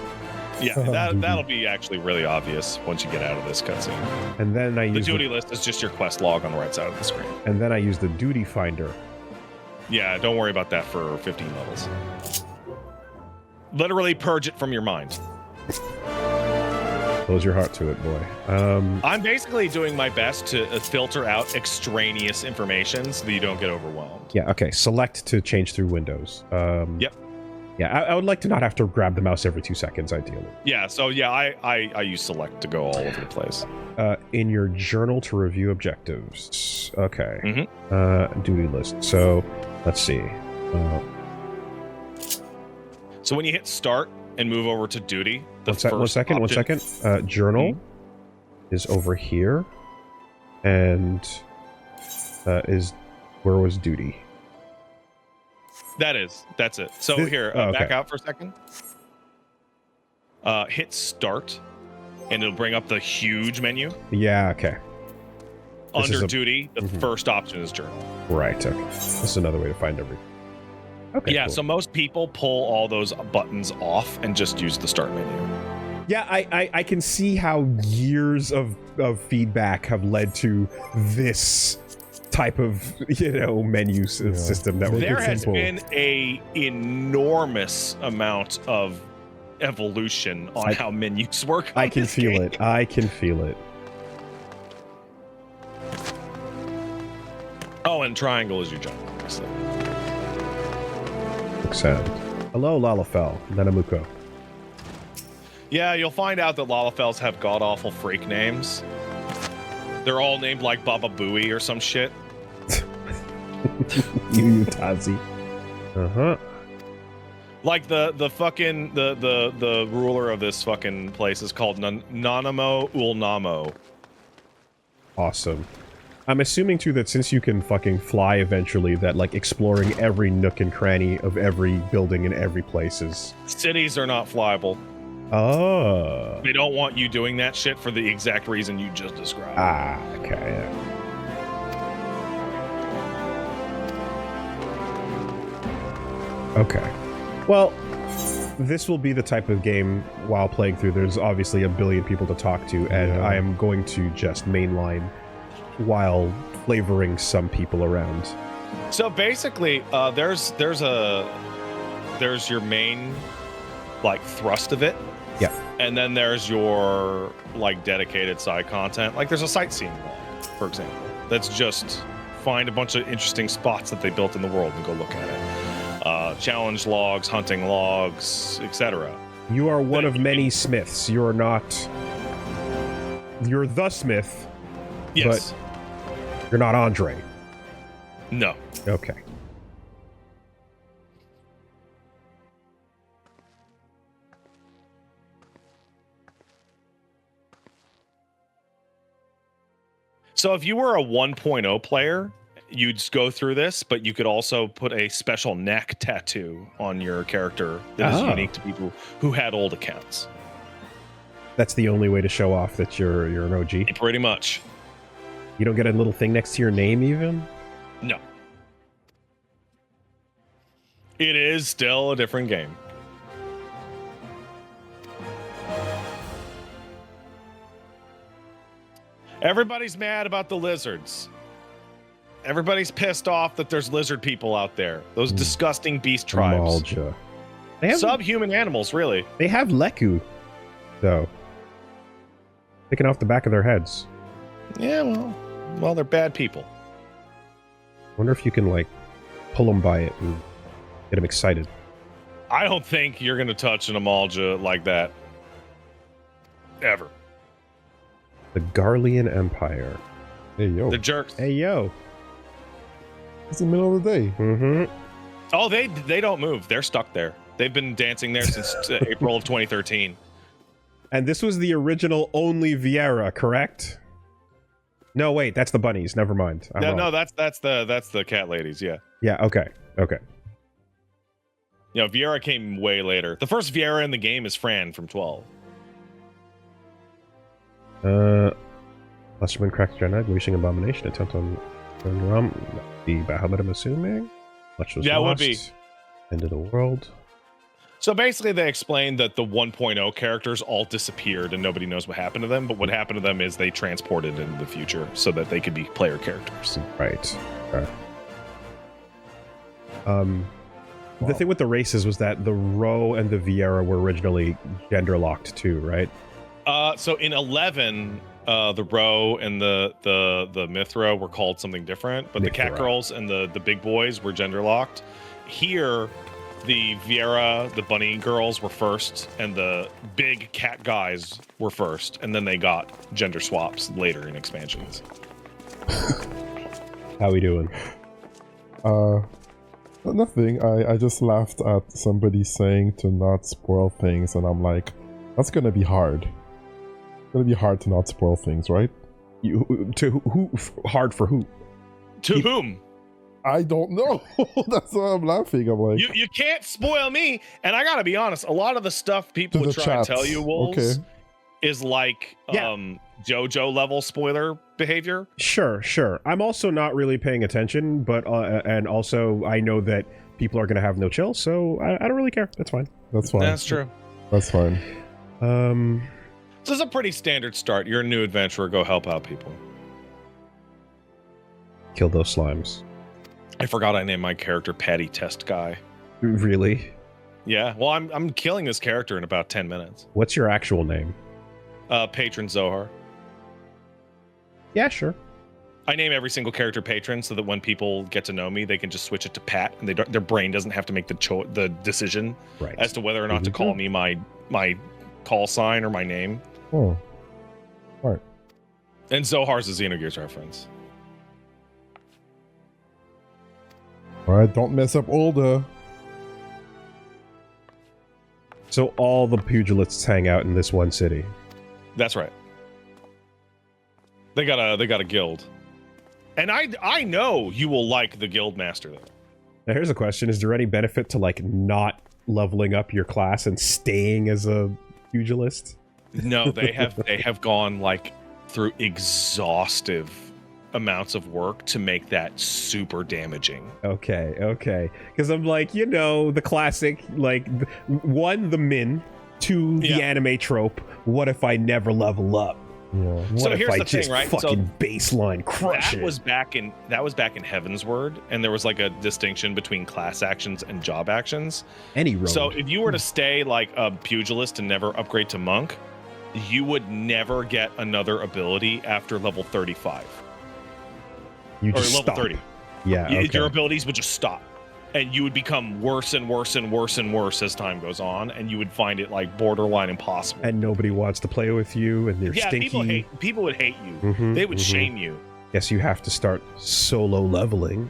Yeah, that'll be actually really obvious once you get out of this cutscene. And then I use the duty list is just your quest log on the right side of the screen. And then I use the duty finder. Yeah, don't worry about that for 15 levels. Literally purge it from your mind. Close your heart to it, boy. I'm basically doing my best to filter out extraneous information so that you don't get overwhelmed. Yeah, okay. Select to change through windows. Yep. Yeah, I would like to not have to grab the mouse every 2 seconds, ideally. Yeah, so yeah, I use select to go all over the place. In your journal to review objectives. Okay. Duty list. So, let's see. So when you hit start and move over to duty, one second. Journal is over here. And is where was duty? That's it. So here, back out for a second. Hit start, and it'll bring up the huge menu. Yeah, okay. Under duty, the first option is journal. Right, okay. This is another way to find everything. Okay, yeah, cool. so most people pull all those buttons off and just use the start menu. Yeah, I can see how years of feedback have led to this type of menu system that there has been a enormous amount of evolution on how menus work. I can feel it. I can feel it. Oh, and triangle is your jump, obviously. Sound. Hello, Lalafell, Nanamuko. Yeah, you'll find out that Lalafels have god-awful freak names. They're all named like Baba Booey or some shit. You Tazi. Like the fucking the ruler of this fucking place is called Nanamo Ulnamo. Awesome. I'm assuming too that since you can fucking fly eventually, that like exploring every nook and cranny of every building in every place is. Cities are not flyable. Oh. They don't want you doing that shit for the exact reason you just described. Ah, okay. Okay. Well, this will be the type of game, while playing through, there's obviously a billion people to talk to, and I am going to just mainline while flavoring some people around. So basically, there's your main like thrust of it. Yeah. And then there's your like dedicated side content. Like there's a sightseeing log, for example, that's just find a bunch of interesting spots that they built in the world and go look at it. Challenge logs, hunting logs, etc. You are one of many Smiths. You're not. You're the Smith. Yes. But you're not Andre. No. Okay. So if you were a 1.0 player, you'd go through this, but you could also put a special neck tattoo on your character that is unique to people who had old accounts. That's the only way to show off that you're an OG? Pretty much. You don't get a little thing next to your name even? No. It is still a different game. Everybody's mad about the lizards. Everybody's pissed off that there's lizard people out there. Those disgusting beast tribes. Malja. They have, subhuman animals, really. They have Leku, though. Picking off the back of their heads. Yeah, well, they're bad people. Wonder if you can, like, pull them by it and get them excited. I don't think you're going to touch an Amalja like that. Ever. The Garlean Empire. Hey, yo. The jerks. Hey, yo. It's the middle of the day. Mm-hmm. Oh, they don't move. They're stuck there. They've been dancing there since April of 2013. And this was the original only Vieira, correct? No, wait, that's the bunnies. Never mind. I'm wrong. No, that's the cat ladies. Yeah. Yeah. Okay. Okay. You know, Vieira came way later. The first Vieira in the game is Fran from 12. Lusterman cracks Jedi, Wishing Abomination, attempt on the Bahamut, I'm assuming. Much was Yeah, it would lost. be. End of the world. So basically, they explained that the 1.0 characters all disappeared and nobody knows what happened to them. But what happened to them is they transported into the future so that they could be player characters. Right. Okay. The thing with the races was that the Ro and the Vieira were originally gender locked too, right? So in 11, the Ro and the Mithra were called something different, but the cat girls and the big boys were gender locked. Here, the Vieira, the bunny girls were first, and the big cat guys were first, and then they got gender swaps later in expansions. How we doing? Nothing. I just laughed at somebody saying to not spoil things, and I'm like, that's gonna be hard. It's gonna be hard to not spoil things, right? Who? Hard for who? To whom? I don't know. That's why I'm laughing. I'm like, You can't spoil me. And I gotta be honest, a lot of the stuff people would try and tell you, Wolves, is like JoJo level spoiler behavior. Sure. I'm also not really paying attention, but and also I know that people are gonna have no chill, so I don't really care. That's fine. That's fine. That's true. That's fine. This is a pretty standard start. You're a new adventurer. Go help out people. Kill those slimes. I forgot I named my character Patty Test Guy. Really? Yeah. Well, I'm killing this character in about 10 minutes. What's your actual name? Patron Zohar. Yeah, sure. I name every single character Patron so that when people get to know me, they can just switch it to Pat, and their brain doesn't have to make the decision as to whether or not to call me my call sign or my name. Oh. All right. And Zohar's a Xenogears reference. Alright, don't mess up Olda. So all the pugilists hang out in this one city. That's right. They got a guild. And I know you will like the guild master there. Now here's a question. Is there any benefit to like not leveling up your class and staying as a pugilist? No, they have gone like through exhaustive amounts of work to make that super damaging. Okay. Because I'm like, the classic, like, one, the min, two, the anime trope, what if I never level up? What So if here's I the thing, just right? So fucking baseline crush that it? was back in Heavensward, and there was like a distinction between class actions and job actions. Any road. So if you were to stay like a pugilist and never upgrade to monk, you would never get another ability after level 35 you or just level stop. 30. Yeah, okay. Your abilities would just stop, and you would become worse and worse and worse and worse as time goes on, and you would find it like borderline impossible. And nobody wants to play with you, and they're yeah, stinky. people would hate you. Mhm, They would mhm. shame you. Guess you have to start solo leveling.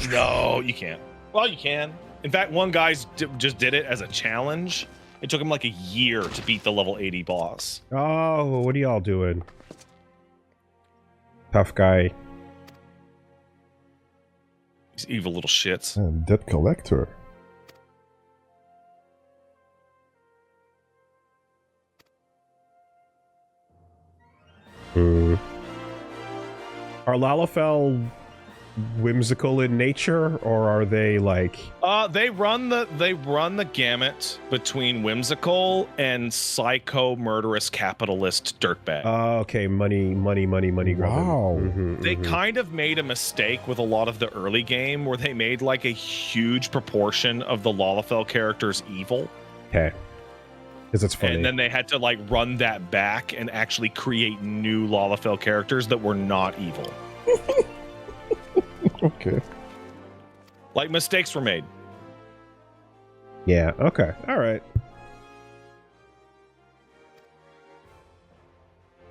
No, you can't. Well, you can. In fact, one guy just did it as a challenge. It took him like a year to beat the level 80 boss. Oh, what are y'all doing? Tough guy. These evil little shits. And Debt Collector. Are Lalafell whimsical in nature, or are they like? They run the gamut between whimsical and psycho murderous capitalist dirtbag. Okay, money grubbing. Wow. They kind of made a mistake with a lot of the early game where they made like a huge proportion of the Lalafell characters evil. Okay, because it's funny. And then they had to like run that back and actually create new Lalafell characters that were not evil. Okay. Like mistakes were made. Yeah. Okay. All right.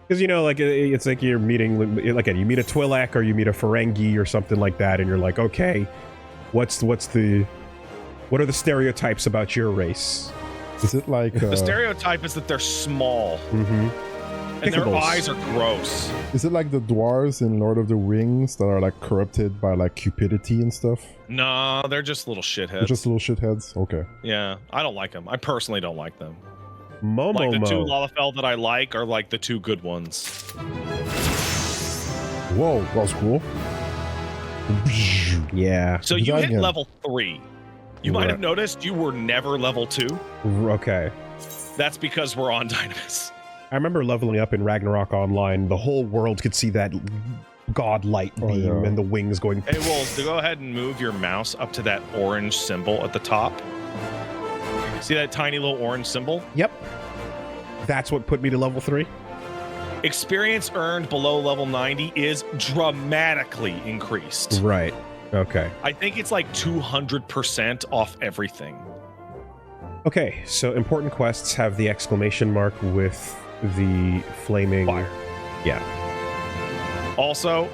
Because like it's like you're meeting like you meet a Twi'lek or you meet a Ferengi or something like that, and you're like, okay, what are the stereotypes about your race? Is it like The stereotype is that they're small Mm-hmm. and their Pickables. eyes are gross. is it like the dwarves in Lord of the Rings that are like corrupted by like cupidity and stuff? No, they're just little shitheads. They're just little shitheads? Okay. Yeah, I don't like them. I personally don't like them. Momo. Like the two Lalafell that I like are like the two good ones. Whoa, that was cool. Yeah. So Do you that hit again. level 3. You might have noticed you were never level 2. Okay. That's because we're on Dynamis. I remember leveling up in Ragnarok Online. The whole world could see that god light beam yeah. and the wings going. Hey, Wolves, go ahead and move your mouse up to that orange symbol at the top. See that tiny little orange symbol? Yep. That's what put me to level 3. Experience earned below level 90 is dramatically increased. Right. Okay. I think it's like 200% off everything. Okay, so important quests have the exclamation mark with the flaming Fire. Yeah. Also,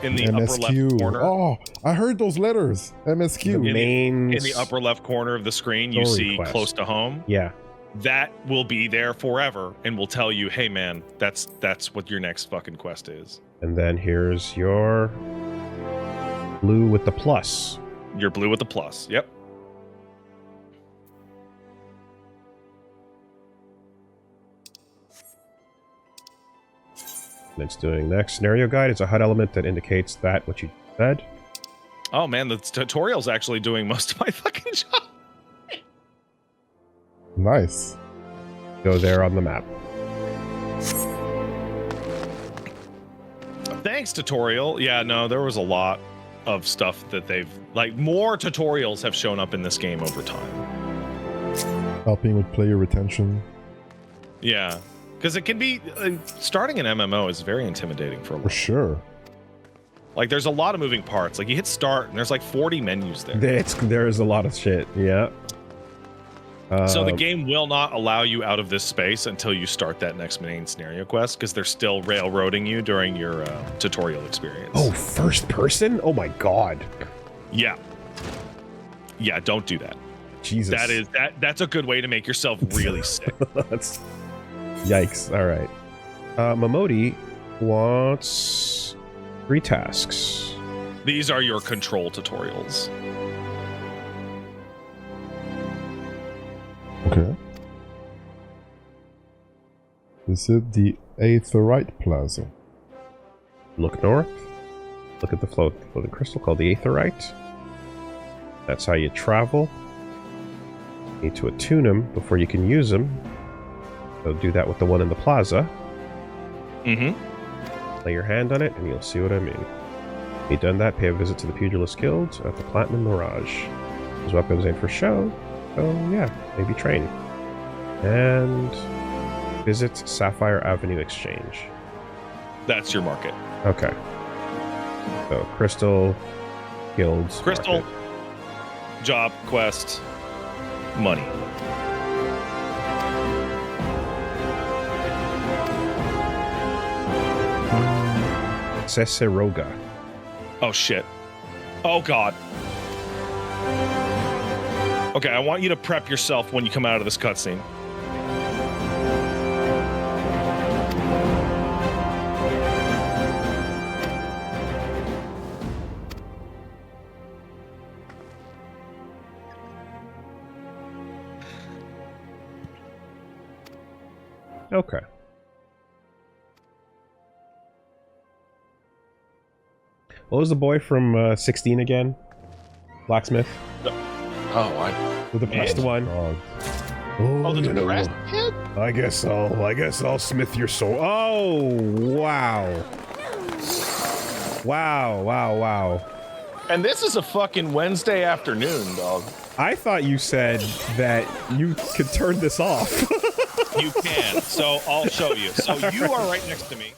in the upper left MSQ. corner, Oh, I heard those letters. MSQ. The main in the upper left corner of the screen, you story see quest. close to home. Yeah. That will be there forever and will tell you, hey man, that's what your next fucking quest is. And then here's your blue with the plus. You're blue with the plus. Yep. And it's doing next scenario guide. It's a HUD element that indicates that what you said. Oh man, the tutorial's actually doing most of my fucking job. Nice. Go there on the map. Thanks, tutorial. Yeah, no, there was a lot of stuff that they've more tutorials have shown up in this game over time. Helping with player retention. Yeah, because it can be starting an MMO is very intimidating for a For lot. sure. Like, there's a lot of moving parts. Like, you hit start, and there's like 40 menus there. There's a lot of shit. Yeah. So the game will not allow you out of this space until you start that next main scenario quest, because they're still railroading you during your tutorial experience. Oh, first person? Oh my god. Yeah. Yeah, don't do that. Jesus. That's a good way to make yourself really sick. That's... Yikes. All right. Momodi wants 3 tasks. These are your control tutorials. Okay. Is it the Aetherite Plaza? Look north. Look at the floating crystal called the Aetherite. That's how you travel. You need to attune them before you can use them. So do that with the one in the plaza. Mm-hmm. Lay your hand on it, and you'll see what I mean. You've done that, pay a visit to the Pugilist Guild at the Platinum Mirage. Those weapons ain't for show, so yeah, maybe train. And visit Sapphire Avenue Exchange. That's your market. Okay. So, Crystal, Guilds, Crystal, market. job, quest, money. Cesaroga. Oh, shit. Oh, God. Okay, I want you to prep yourself when you come out of this cutscene. Okay. What was the boy from 16 again? Blacksmith? Oh, The depressed one. God. Oh, the depressed kid? I guess I'll smith your soul. Oh, wow. Wow. And this is a fucking Wednesday afternoon, dog. I thought you said that you could turn this off. You can. So I'll show you. So you are right next to me.